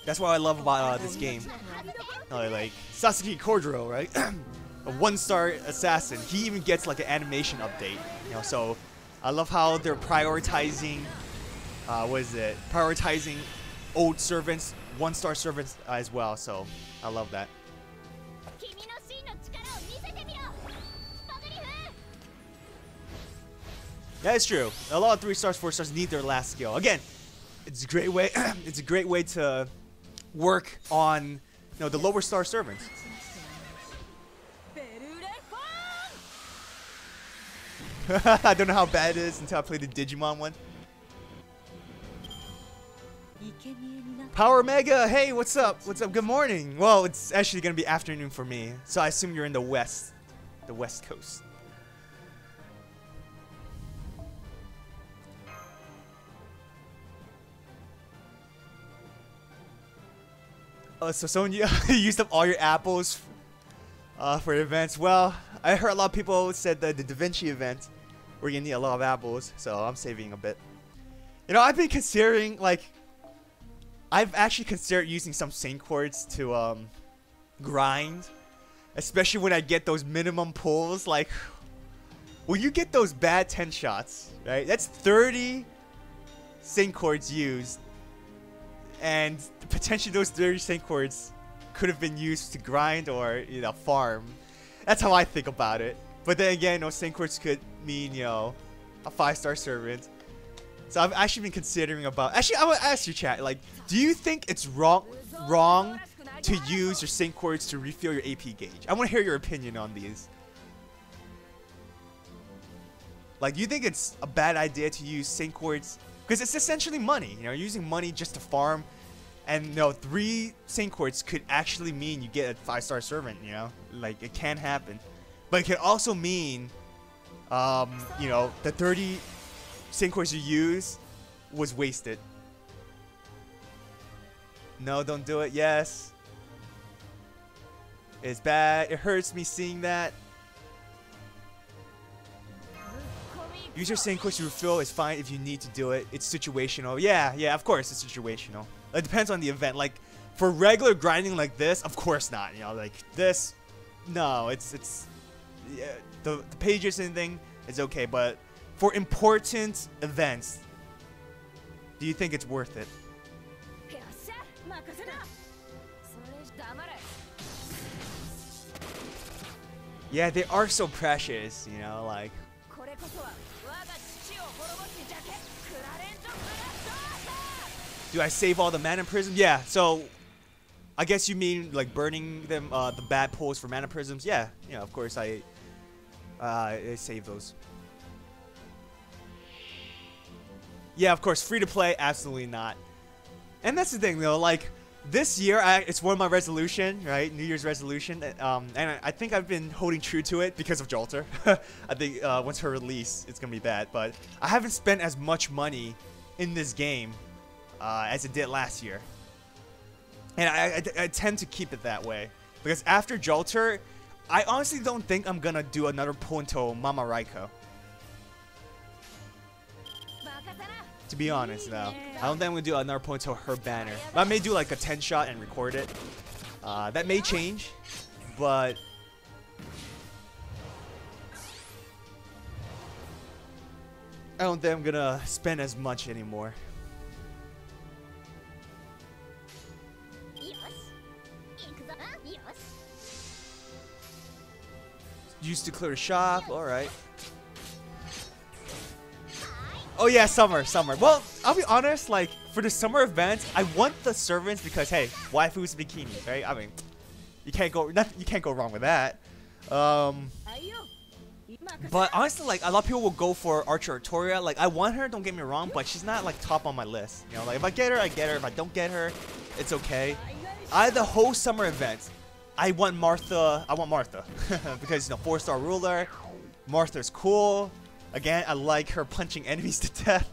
That's what I love about this game. Like Sasuke Kojiro, right? A 1-star assassin. He even gets like an animation update. You know, so I love how they're prioritizing. What is it? Prioritizing old servants, 1-star servants as well. So I love that. That is true. A lot of 3 stars, 4 stars need their last skill. Again, it's a great way. It's a great way to work on, the lower star servants. I don't know how bad it is until I play the Digimon one. Power Mega, hey, what's up? What's up? Good morning. Well, it's actually gonna be afternoon for me, so I assume you're in the west coast. So Sonya, you used up all your apples for events. Well, I heard a lot of people said that the Da Vinci event, we're gonna need a lot of apples, so I'm saving a bit. I've been considering, I've actually considered using some Saint Quartz to grind, especially when I get those minimum pulls. Like, when you get those bad 10 shots, right? That's 30 Saint Quartz used, and potentially those 30 Saint Quartz could have been used to grind or farm. That's how I think about it. But then again, Saint Quartz could mean a 5-star servant. So I've actually been considering about. Actually, I want to ask you, chat. Do you think it's wrong to use your Saint Quartz to refill your AP gauge? I want to hear your opinion on these. Do you think it's a bad idea to use Saint Quartz? Because it's essentially money. You're using money just to farm. And 3 Saint Quartz could actually mean you get a 5-star servant. It can happen. But it can also mean, the 30 Saint Quartz you use was wasted. No, don't do it. Yes. It's bad. It hurts me seeing that. Use your Saint Quartz to refill is fine if you need to do it. It's situational. Yeah, of course it's situational. It depends on the event. For regular grinding like this, of course not. This, no, it's yeah, the pages and thing is okay, but for important events, do you think it's worth it? Yeah, they are so precious, Do I save all the mana prisms? Yeah, so I guess you mean burning them, the bad pulls for mana prisms? Yeah, of course I save those. Yeah, of course, free to play, absolutely not. And that's the thing, though. This year, it's one of my resolution, right? New Year's resolution, and I think I've been holding true to it because of Jolter. I think once her release, it's gonna be bad. But I haven't spent as much money in this game as it did last year, and I tend to keep it that way because after Jolter, I honestly don't think I'm gonna do another pull until Mama Raiko. To be honest, no. I don't think I'm gonna do another pull until her banner. I may do a 10 shot and record it. That may change, but I don't think I'm gonna spend as much anymore. Used to clear the shop, alright. Oh yeah, summer. Well, I'll be honest, for the summer events, I want the servants because, hey, waifus bikinis, right? I mean, you can't go wrong with that. But honestly, a lot of people will go for Archer Artoria. I want her, don't get me wrong, but she's not top on my list. If I get her, I get her. If I don't get her, it's okay. The whole summer events, I want Martha. Because 4-star ruler. Martha's cool. Again, I like her punching enemies to death.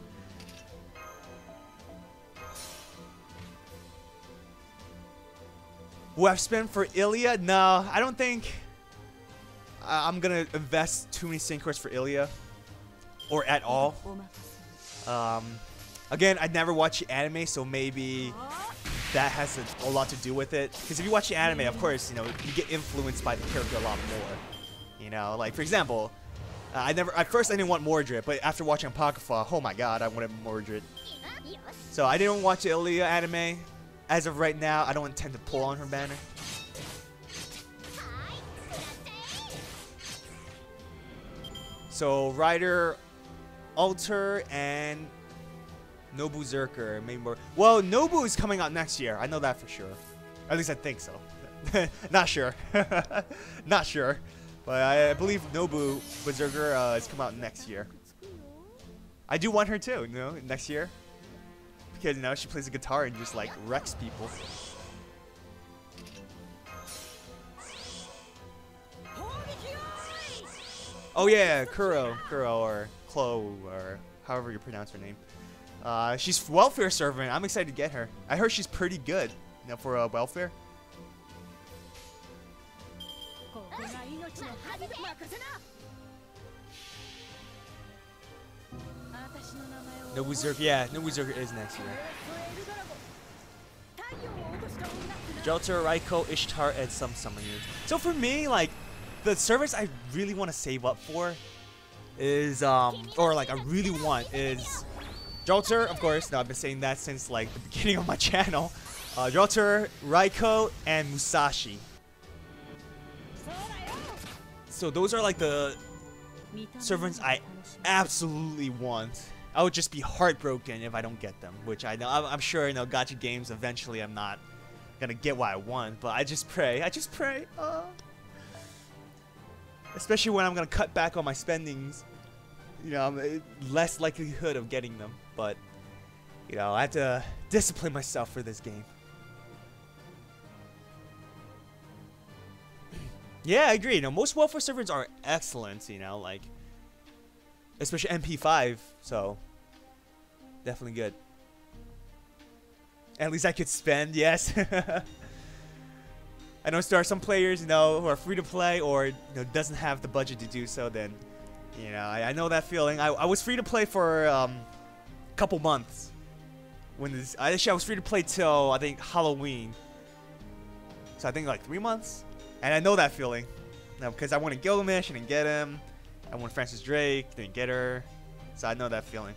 Will I spend for Ilya? No, I don't think I'm gonna invest too many Saint Quartz for Ilya. Or at all. Again, I never watch the anime, so maybe that has a lot to do with it. Because if you watch the anime, of course, you get influenced by the character a lot more. For example, at first I didn't want Mordred, but after watching Apocrypha, oh my god, I wanted Mordred. So I didn't watch the Ilya anime. As of right now, I don't intend to pull on her banner. So Ryder Alter and Nobu Zerker. Maybe more. Well, Nobu is coming out next year. I know that for sure. At least I think so. Not sure. Not sure. But I believe Nobu Berserker is coming out next year. I do want her too, you know, next year. Because, you know, she plays the guitar and just, like, wrecks people. Oh yeah, Kuro or Chloe or however you pronounce her name. She's welfare servant. I'm excited to get her. I heard she's pretty good, you know, for welfare. Nobu Zerker, yeah, Nobu Zerker is next year. Jolter, Raiko, Ishtar, and some summoners. So for me, like, the service I really want to save up for is, or like I really want is Jolter, of course. Now I've been saying that since like the beginning of my channel. Jolter, Raiko, and Musashi. So those are like the servants I absolutely want. I would just be heartbroken if I don't get them, which I know I'm sure, you know, Gacha games eventually I'm not gonna get what I want, but I just pray. Especially when I'm gonna cut back on my spendings, you know, I'm less likelihood of getting them. But you know, I have to discipline myself for this game. Yeah, I agree. You know, most welfare servers are excellent. You know, like especially MP5. So definitely good. At least I could spend. Yes. I know there are some players, you know, who are free to play or, you know, doesn't have the budget to do so. Then, you know, I know that feeling. I was free to play for a couple months. Actually, I was free to play till I think Halloween. So I think like 3 months. And I know that feeling. Now, because I wanted Gilgamesh, I didn't get him. I wanted Francis Drake, didn't get her. So I know that feeling.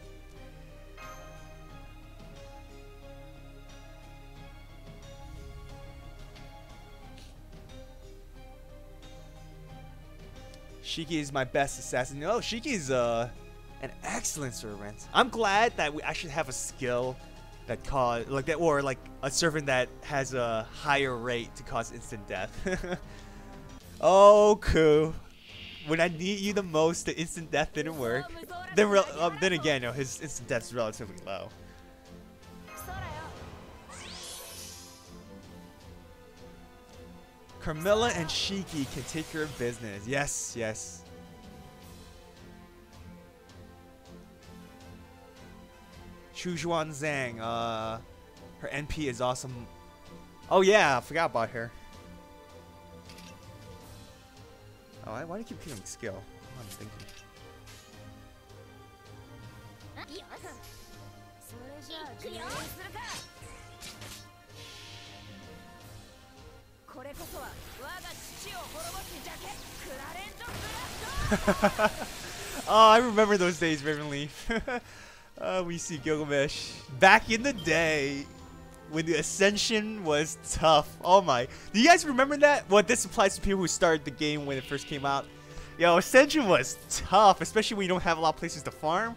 Shiki is my best assassin. Oh, Shiki is an excellent servant. I'm glad that we actually have a skill that cause like that, or like a servant that has a higher rate to cause instant death. Oh, cool. When I need you the most, the instant death didn't work. Then again, you know, his instant death is relatively low. Carmilla and Shiki can take care of business. Yes, yes. Chujuan Zhang. Her NP is awesome. Oh yeah, I forgot about her. Oh, why do you keep killing skill? I'm thinking. Oh, I remember those days, Raven Leaf. We see Gilgamesh back in the day when the Ascension was tough. Oh my. Do you guys remember that? Well, this applies to people who started the game when it first came out. Yo, Ascension was tough, especially when you don't have a lot of places to farm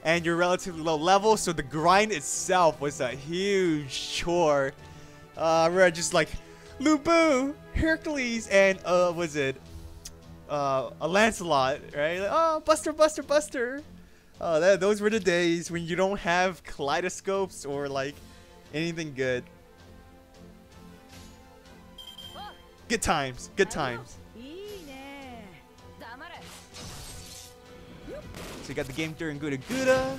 and you're relatively low level, so the grind itself was a huge chore. I remember just like Lubu, Hercules, and was it a Lancelot, right? Like, oh, Buster, Buster, Buster. Those were the days when you don't have kaleidoscopes or like anything good. Good times, good times. So you got the game during Guda Guda.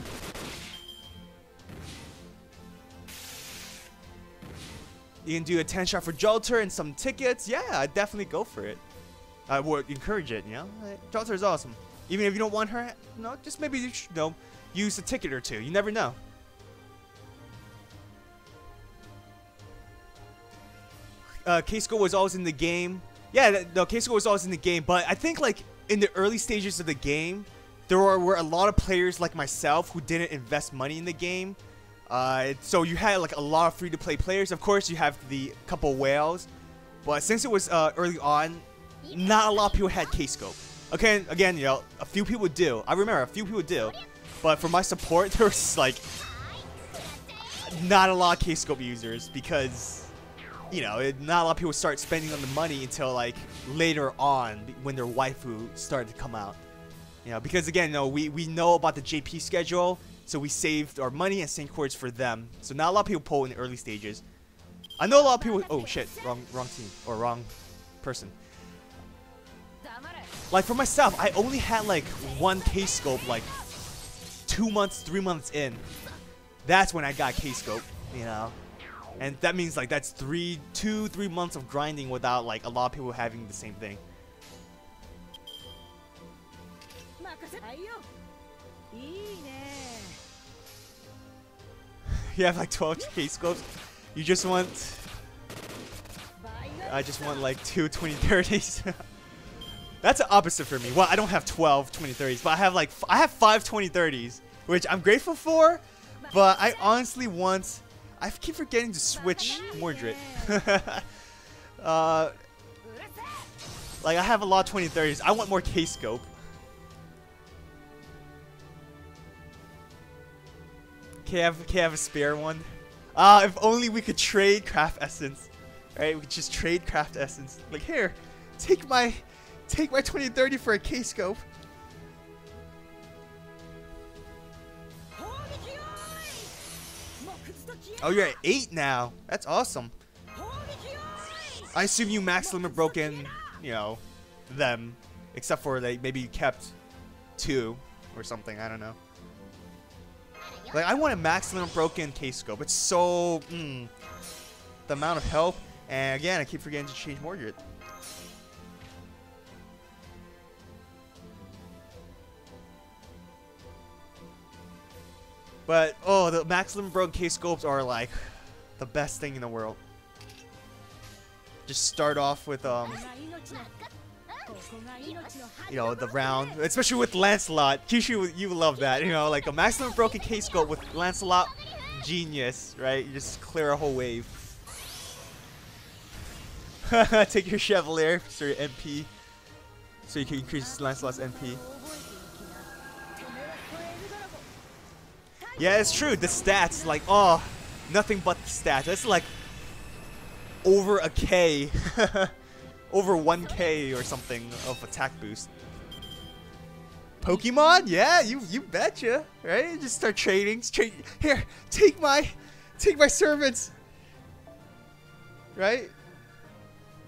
You can do a 10 shot for Jolter and some tickets. Yeah, I'd definitely go for it. I would encourage it, you know? Jolter is awesome. Even if you don't want her, no, just maybe you should, you know, use a ticket or two. You never know. Keisuke was always in the game. Yeah, no, Keisuke was always in the game, but I think like in the early stages of the game, there were a lot of players like myself who didn't invest money in the game. So you had like a lot of free-to-play players. Of course, you have the couple whales, but since it was early on, not a lot of people had Keisuke. Okay, again, you know, a few people do. I remember a few people do, But for my support, there's like not a lot of K-scope users because, you know, not a lot of people start spending on the money until like later on when their waifu started to come out. You know, because again, no, we know about the JP schedule, so we saved our money and sent codes for them. So not a lot of people pull in the early stages. I know a lot of people. Oh shit, wrong team or wrong person. Like for myself, I only had like one K-scope like 2 months, 3 months in. That's when I got K-scope, you know. And that means like that's 2, 3 months of grinding without like a lot of people having the same thing. You have like 12 K-scopes. You just want... I just want like 2 2030s. That's the opposite for me. Well, I don't have 12 2030s, but I have 5 2030s, which I'm grateful for. But I honestly want... I keep forgetting to switch Mordred. Like I have a lot of 2030s. I want more K-scope. Can I have a spare one? If only we could trade craft essence. Right? We could just trade craft essence. Like here, take my 2030 for a K-scope. Oh, you're at 8 now. That's awesome. I assume you max limit broken, you know, them, except for like maybe you kept 2 or something. I don't know. Like I want a max limit broken K-scope. It's so the amount of help, and again I keep forgetting to change Mordred. But, oh, the max limit broken K-scopes are like the best thing in the world. Just start off with, you know, the round, especially with Lancelot. Kyushu, you love that, you know, like a max limit broken K-scope with Lancelot, genius, right? You just clear a whole wave. Take your Chevalier, so your MP, so you can increase Lancelot's MP. Yeah, it's true. The stats, like, oh, nothing but the stats. That's like over a K, over 1K or something of attack boost. Pokemon? Yeah, you betcha, right? Just start trading. Here, take my servants, right?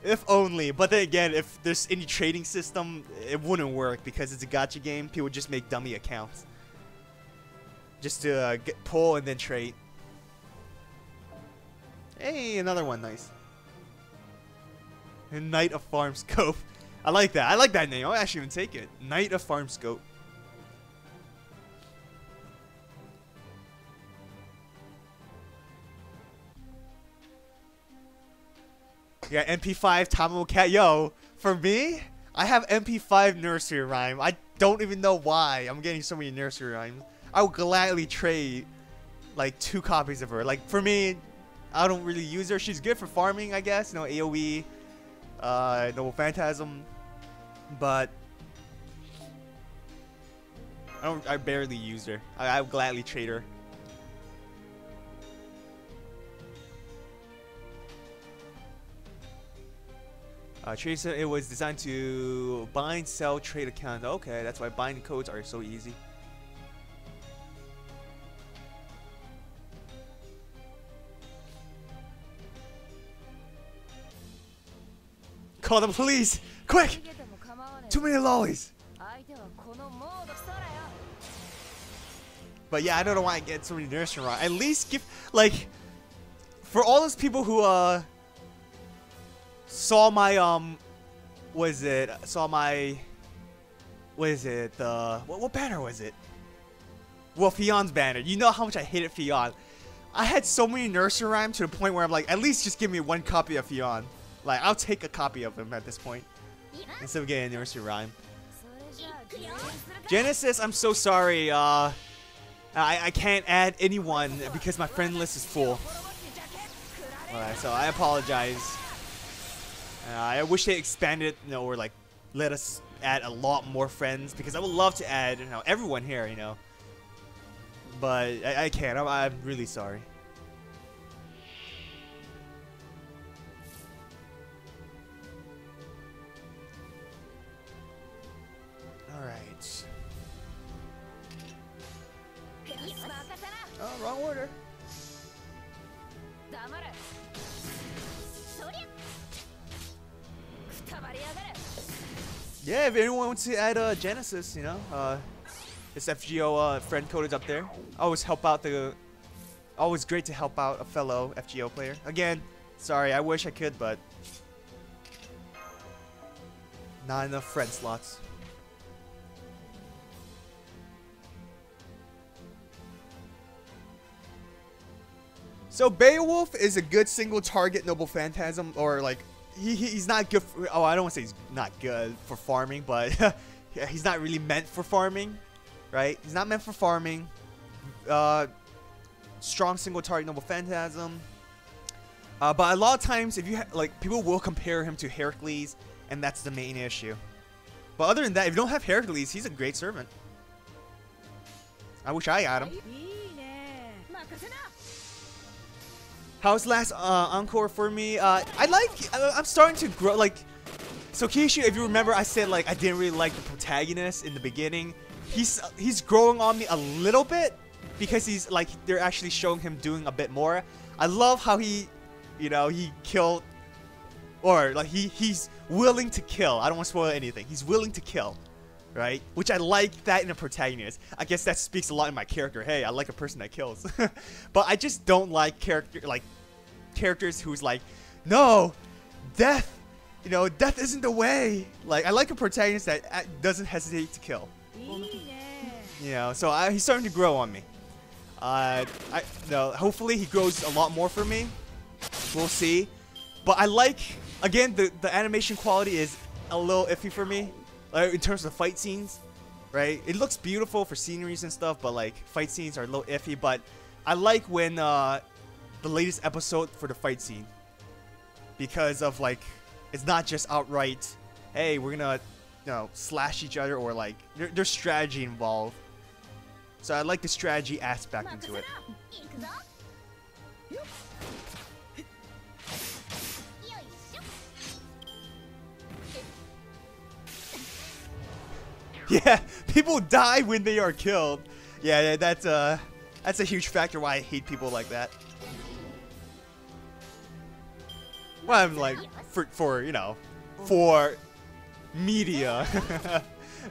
If only. But then again, if there's any trading system, it wouldn't work because it's a gacha game. People would just make dummy accounts. Just to pull and then trade. Hey, another one, nice. Knight of Farm Scope. I like that. I like that name. I'll actually even take it. Knight of Farm Scope. Yeah, MP5 Tamamo Cat. Yo, for me, I have MP5 Nursery Rhyme. I don't even know why I'm getting so many Nursery Rhymes. I would gladly trade like 2 copies of her. Like for me, I don't really use her. She's good for farming, I guess. You know, AoE, Noble Phantasm, but I barely use her. I would gladly trade her. Tracer, it was designed to bind, sell, trade account. Okay, that's why binding codes are so easy. Call the police! Quick! Too many lollies! But yeah, I don't know why I get so many nursery rhymes. At least give, like, for all those people who saw my what is it? What banner was it? Well, Fion's banner. You know how much I hated Fion. I had so many nursery rhymes to the point where I'm like, at least just give me 1 copy of Fion. Like, I'll take a copy of him at this point instead of getting a nursery rhyme. Genesis, I'm so sorry. I can't add anyone because my friend list is full. Alright, so I apologize. I wish they expanded, you know, or like let us add a lot more friends because I would love to add, you know, everyone here, you know. but I can't. I'm really sorry. All right. Oh, wrong order. Yeah, if anyone wants to add Genesis, you know, this FGO friend code is up there. Always help out always great to help out a fellow FGO player. Again, sorry, I wish I could, but not enough friend slots. So Beowulf is a good single target Noble Phantasm, or like he's not good for, oh, I don't want to say he's not good for farming, but yeah, he's not really meant for farming, right? He's not meant for farming. Strong single target Noble Phantasm. But a lot of times, if you like, people will compare him to Heracles, and that's the main issue. But other than that, if you don't have Heracles, he's a great servant. I wish I got him. How's last encore for me? I'm starting to grow, like, so Kishu, if you remember, I said like I didn't really like the protagonist in the beginning. He's growing on me a little bit because he's like, they're actually showing him doing a bit more. I love how he, you know, he killed, or like he's willing to kill. I don't want to spoil anything. He's willing to kill, right? Which I like that in a protagonist. I guess that speaks a lot in my character. Hey, I like a person that kills. But I just don't like characters who's like, no, death, you know, death isn't the way. Like, I like a protagonist that doesn't hesitate to kill. You know, so he's starting to grow on me. Hopefully he grows a lot more for me. We'll see. But I like, again, the animation quality is a little iffy for me, in terms of fight scenes, right? It looks beautiful for sceneries and stuff, but like fight scenes are a little iffy. But I like when the latest episode for the fight scene, because of like, it's not just outright, hey, we're gonna, you know, slash each other, or like there's strategy involved. So I like the strategy aspect into it. Yeah, people die when they are killed. Yeah, that's a huge factor why I hate people like that. Well, I'm like, for you know, for media.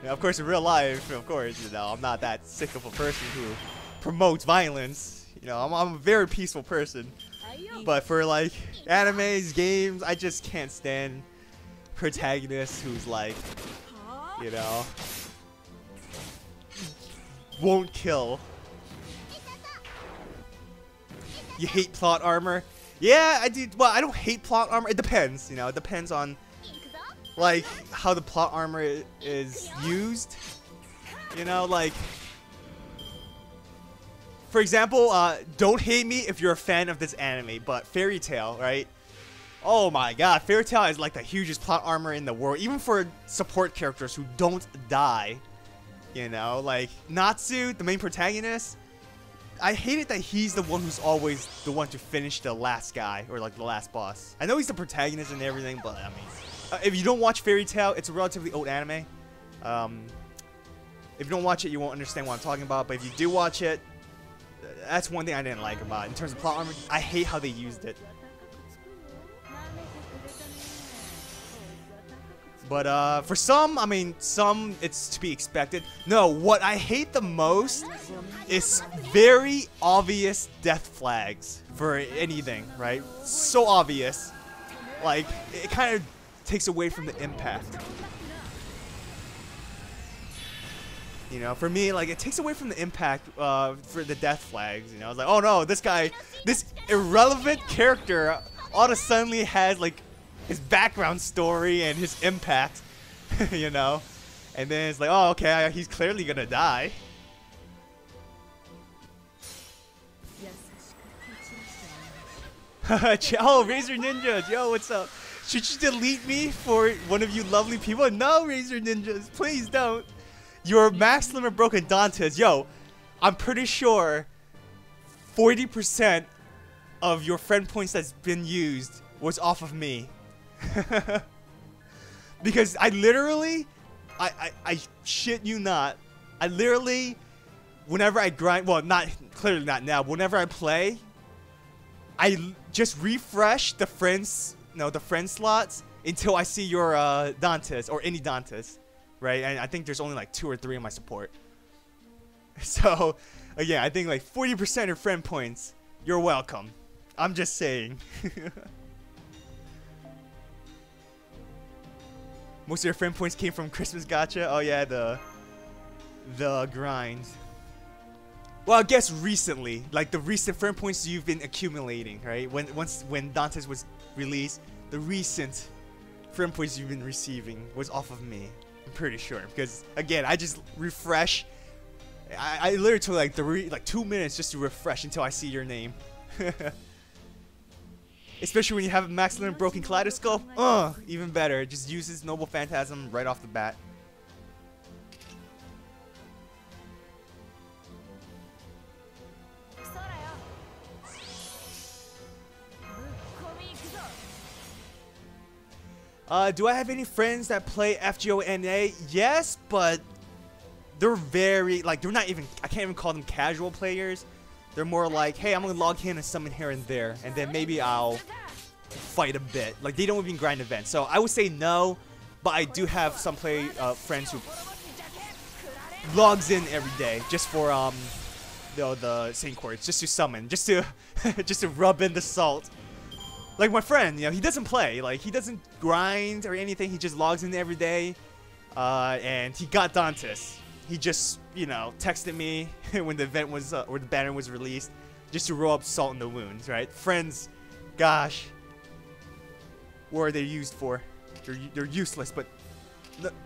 Now, of course, in real life, of course, you know, I'm not that sick of a person who promotes violence. You know, I'm a very peaceful person. But for like animes, games, I just can't stand protagonists who's like, you know, won't kill. You hate plot armor? Yeah, I do. Well, I don't hate plot armor. It depends, you know. It depends on like how the plot armor is used. You know, like, for example, don't hate me if you're a fan of this anime, but Fairy Tail, right? Oh my god, Fairy Tail is like the hugest plot armor in the world, even for support characters who don't die. You know, like Natsu, the main protagonist, I hate it that he's the one who's always the one to finish the last guy, or like the last boss. I know he's the protagonist and everything, but I mean, if you don't watch Fairy Tail, it's a relatively old anime. If you don't watch it, you won't understand what I'm talking about, but if you do watch it, that's one thing I didn't like about it. In terms of plot armor, I hate how they used it. But for some, I mean, some it's to be expected. No, what I hate the most is very obvious death flags for anything, right? So obvious. Like, it kind of takes away from the impact. You know, for me, like, it takes away from the impact for the death flags. You know, I was like, oh no, this guy, this irrelevant character all of a sudden has, like, his background story and his impact, you know? And then it's like, oh, okay, he's clearly gonna die. Oh, Razor Ninja, yo, what's up? Should you delete me for one of you lovely people? No, Razor Ninjas, please don't. Your max limit broken Dantes, yo. I'm pretty sure 40% of your friend points that's been used was off of me. Because I literally, I shit you not, I literally, whenever I grind, well, clearly not now, but whenever I play, I just refresh the friends, the friend slots until I see your Dantes or any Dantes, right? And I think there's only like 2 or 3 in my support. So, again, I think like 40% of friend points, you're welcome. I'm just saying. Most of your friend points came from Christmas Gacha. Oh yeah, the grind. Well, I guess recently, like the recent friend points you've been accumulating, right? When Dantes was released, the recent friend points you've been receiving was off of me. I'm pretty sure because again, I just refresh. I literally took like 2 minutes just to refresh until I see your name. Especially when you have a Maximum Broken Kaleidoscope. Even better. It just uses Noble Phantasm right off the bat. Do I have any friends that play FGONA? Yes, but they're very, like, they're not even, I can't even call them casual players. They're more like, hey, I'm gonna log in and summon here and there, and then maybe I'll fight a bit. Like, they don't even grind events. So I would say no, but I do have some friends who logs in every day just for the Saint Quartz, just to summon, just to just to rub in the salt. Like my friend, he doesn't play, like he doesn't grind or anything. He just logs in every day, and he got Dantes. He just, texted me when the event was, or the banner was released, just to roll up salt in the wounds, right? Friends, gosh, what are they used for? They're useless, but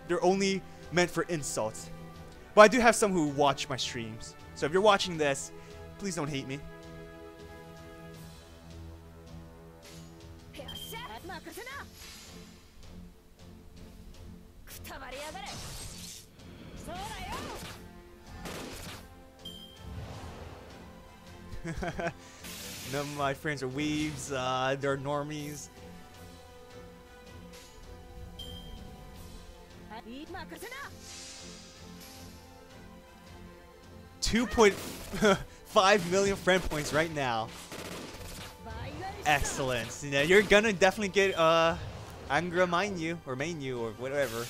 they're only meant for insults. But I do have some who watch my streams, so if you're watching this, please don't hate me. None of my friends are weaves, they're normies. $2.5 million friend points right now. Excellent. You're gonna definitely get Angra main you or whatever.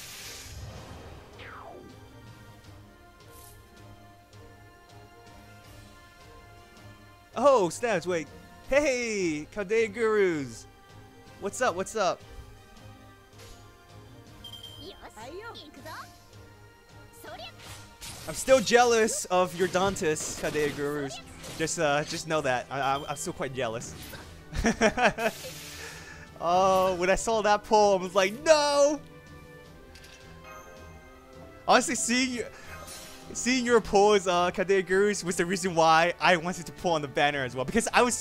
Oh, snaps, wait. Hey, Kade Gurus. What's up, what's up? I'm still jealous of your Dantes, Kade Gurus. Just know that. I'm still quite jealous. Oh, when I saw that poll, I was like, no! Honestly, seeing your pull as Kade Gurus was the reason why I wanted to pull on the banner as well. Because I was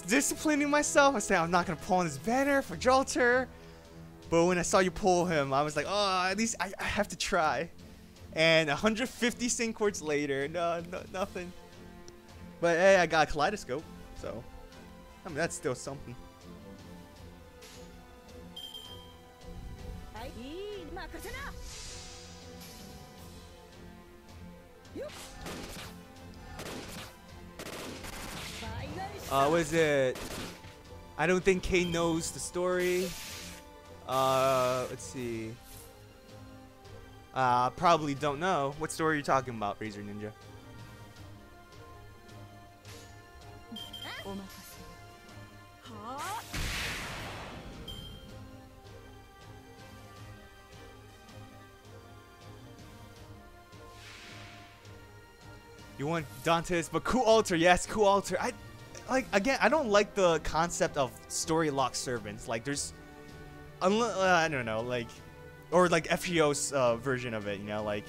disciplining myself. I said I'm not going to pull on this banner for Gibraltar. But when I saw you pull him, I was like, oh, at least I have to try. And 150 sync quartz later, no, nothing. But hey, I got a Kaleidoscope. So, I mean, that's still something. What is it? I don't think Kay knows the story. Let's see. Probably don't know. What story are you talking about, Razor Ninja? You want Dantes, but Coup Alter, yes, Coup Alter. I don't like the concept of story lock servants. Like, there's, I don't know, like, or like FGO's version of it, like,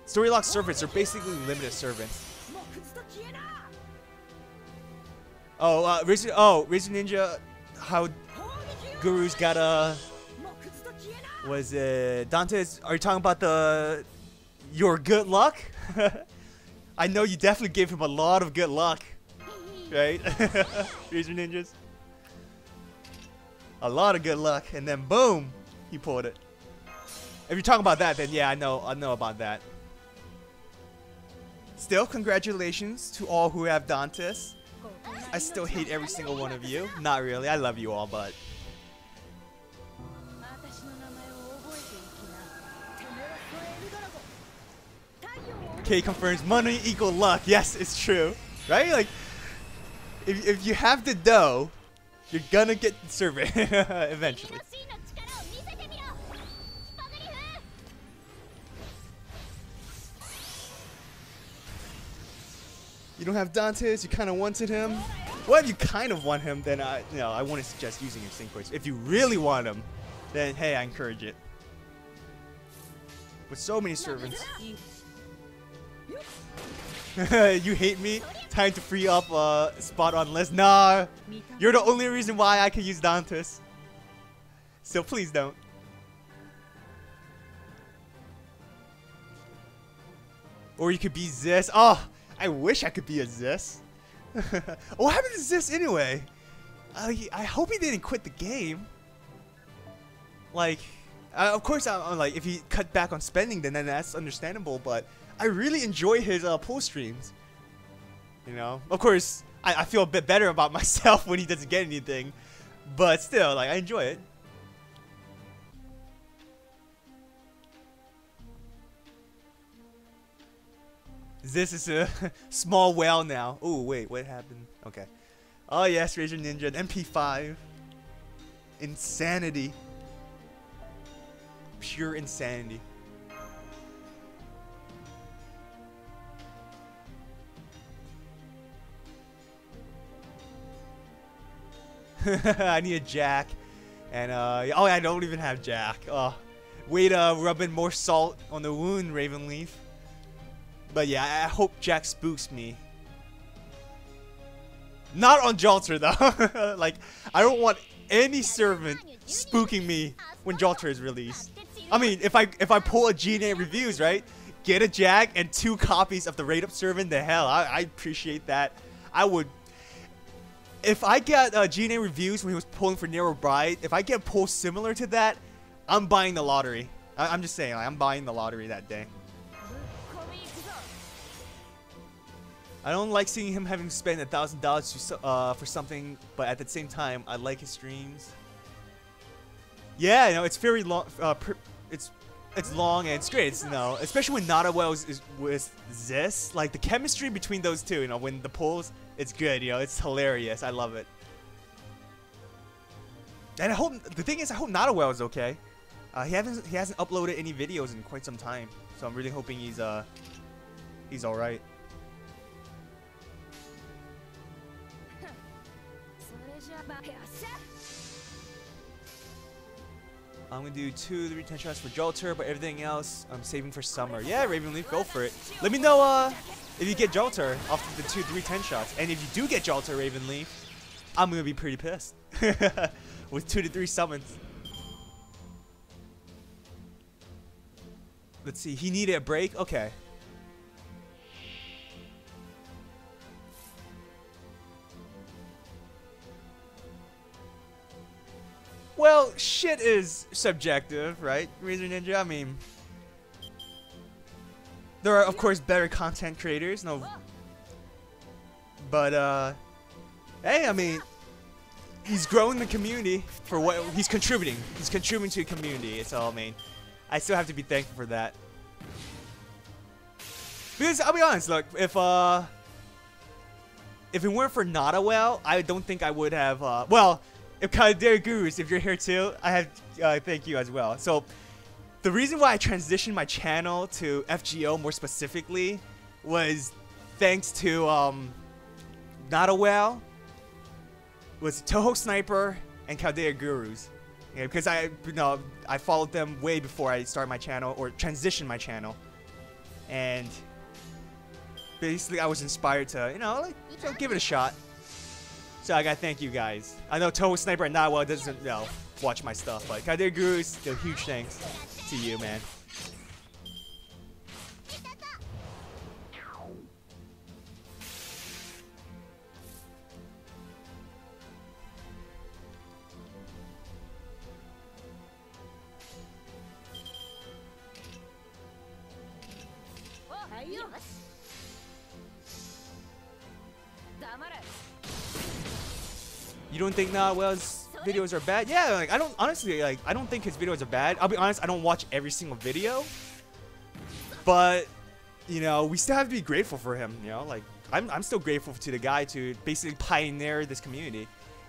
story lock servants are basically limited servants. Razor Ninja, how Gurus got was it Dantes? Are you talking about your good luck? I know you definitely gave him a lot of good luck, right? Razor Ninjas. A lot of good luck, and then boom, he pulled it. If you're talking about that, then yeah, I know about that. Still, congratulations to all who have Dantes. I still hate every single one of you. Not really, I love you all, but... K confirms money equal luck. Yes, it's true. Right? Like, if you have the dough, you're gonna get the servant eventually. You don't have Dantes, you kind of wanted him. Well, if you kind of want him, then I wouldn't suggest using your sync voice. If you really want him, then hey, I encourage it. With so many servants. You hate me? Time to free up a spot on list. Nah, you're the only reason why I can use Dantes. So please don't. Or you could be Zis. Oh, I wish I could be a Zis. What happened to Zis anyway? I hope he didn't quit the game. Like, of course, I'm like, if he cut back on spending, then that's understandable. But I really enjoy his pull streams. You know, of course, I feel a bit better about myself when he doesn't get anything. But still, like, I enjoy it. This is a small whale now. Oh, wait, what happened? Okay. Oh, yes, Razor Ninja, an MP5. Insanity. Pure insanity. I need a Jack. And, oh, I don't even have Jack. Oh, way to rub in more salt on the wound, Ravenleaf. But yeah, I hope Jack spooks me. Not on Jalter though. Like, I don't want any servant spooking me when Jalter is released. I mean, if I pull a GNA reviews, right? Get a Jack and 2 copies of the raid up servant, the hell, I appreciate that. I would. If I get GNA reviews when he was pulling for Narrow Bride, if I get pulled similar to that, I'm buying the lottery. I'm just saying, like, I'm buying the lottery that day. I don't like seeing him having spent $1,000 for something, but at the same time, I like his streams. Yeah, you know, it's very long. It's long and it's great. It's, you know, especially when Nadawell is with Zis, like the chemistry between those two. You know, when the pulls, it's good. You know, it's hilarious. I love it. And I hope the thing is, I hope Nadawell is okay. He hasn't uploaded any videos in quite some time, so I'm really hoping he's all right. I'm gonna do 2 3 10 shots for Jalter, but everything else I'm saving for summer. Yeah, Ravenleaf, go for it. Let me know if you get Jalter off the 2 3 10 shots, and if you do get Jalter, Ravenleaf, I'm gonna be pretty pissed with 2 to 3 summons. Let's see, he needed a break. Okay. Well, shit is subjective, right, Razor Ninja? I mean, there are, of course, better content creators, no. But, hey, I mean, he's growing the community for what he's contributing. He's contributing to the community, so, I mean, I still have to be thankful for that. Because, I'll be honest, look, if it weren't for Nadawell, I don't think I would have, well, if Kader Gurus, if you're here too, I have thank you as well. So the reason why I transitioned my channel to FGO more specifically was thanks to Nadawell, was Toho Sniper, and Kader Gurus. Yeah, because I followed them way before I started my channel or transitioned my channel, and basically I was inspired to like give it a shot. So I gotta thank you guys. I know Toho Sniper and Nadawell doesn't watch my stuff, but Kader Gurus, a huge thanks to you, man. You don't think Nawell's videos are bad? Yeah, like I don't honestly like I don't think his videos are bad. I'll be honest, I don't watch every single video. But you know, we still have to be grateful for him, you know? Like I'm still grateful to the guy to basically pioneer this community.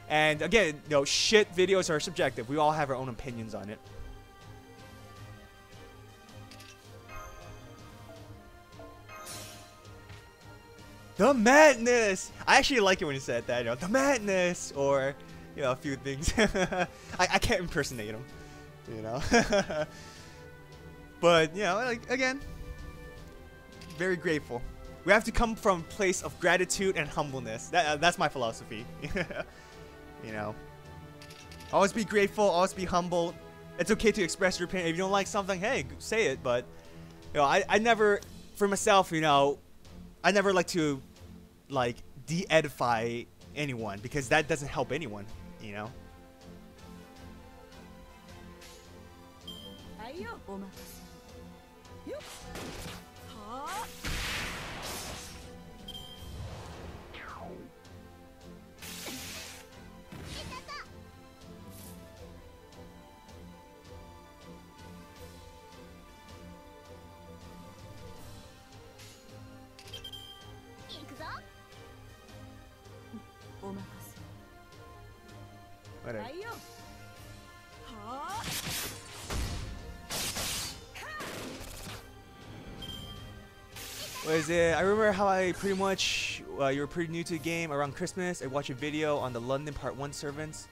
And again, you know, shit videos are subjective. We all have our own opinions on it. The madness! I actually like it when he said that, you know, the madness, or, you know, a few things. I can't impersonate him, you know. But, you know, like, again, very grateful. We have to come from a place of gratitude and humbleness. That's my philosophy. You know, always be grateful, always be humble. It's okay to express your opinion. If you don't like something, hey, say it. But, you know, I never, for myself, you know, I never like to, like, de-edify anyone because that doesn't help anyone, you know? Whatever. What is it? I remember how I pretty much, you were pretty new to the game around Christmas. I watched a video on the London Part 1 servants.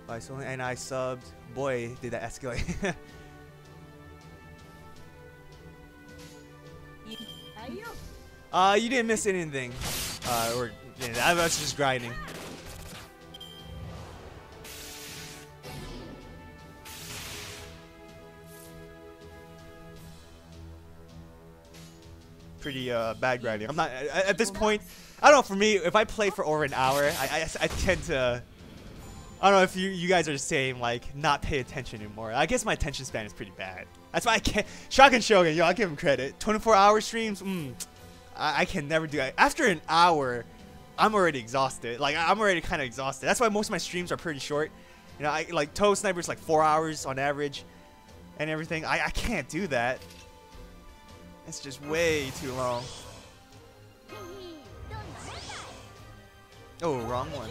And I subbed. Boy, did that escalate. You didn't miss anything. Or yeah, I was just grinding. Pretty bad grinding. I'm not at this point. I don't know. For me, if I play for over an hour, I tend to. I don't know if you guys are the same, like not pay attention anymore. I guess my attention span is pretty bad. That's why I can't. Shotgun Shogun, yo, I give him credit. 24-hour streams, I can never do that. After an hour, I'm already exhausted. Like I'm already kind of exhausted. That's why most of my streams are pretty short. You know, I like Toe Sniper's like 4 hours on average, and everything. I can't do that. It's just way too long. Oh, wrong one.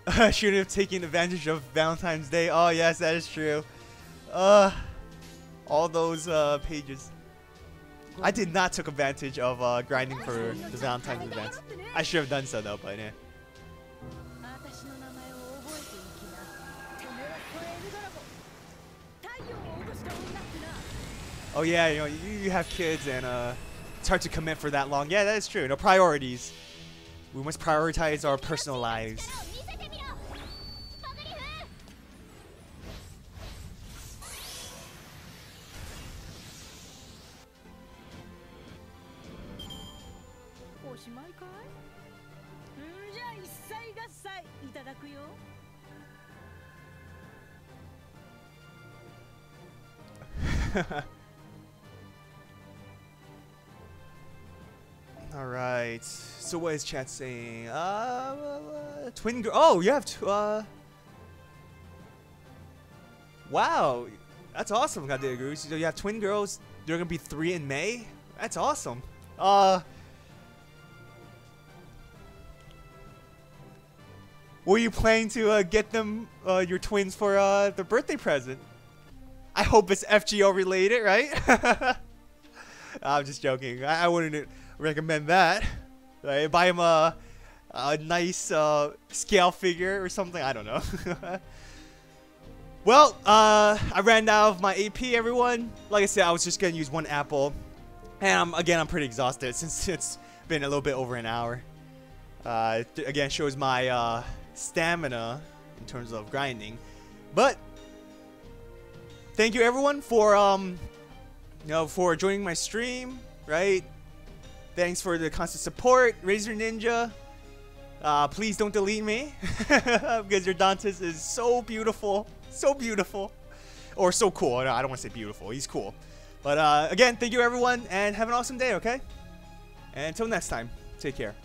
I should have taken advantage of Valentine's Day. Oh yes, that is true. All those pages. I did not take advantage of grinding for the Valentine's events. I should have done so though, but yeah. Oh yeah, you know, you have kids and it's hard to commit for that long. Yeah, that is true. No priorities. We must prioritize our personal lives. All right. So what is chat saying? Twin girl. Oh, you have wow, that's awesome, Gaderu. So you have twin girls. They're gonna be 3 in May. That's awesome. Were you planning to get them your twins for the birthday present? I hope it's FGO related, right? I'm just joking. I wouldn't recommend that. Right? Buy him a nice scale figure or something. I don't know. Well, I ran out of my AP, everyone. Like I said, I was just gonna use 1 apple, and I'm pretty exhausted since it's been a little bit over an hour. Again, shows my stamina in terms of grinding, but. Thank you everyone for you for joining my stream, right? Thanks for the constant support, Razor Ninja. Please don't delete me because your Dantes is so beautiful, or so cool. No, I don't want to say beautiful. He's cool. But again, thank you everyone, and have an awesome day. Okay. And until next time, take care.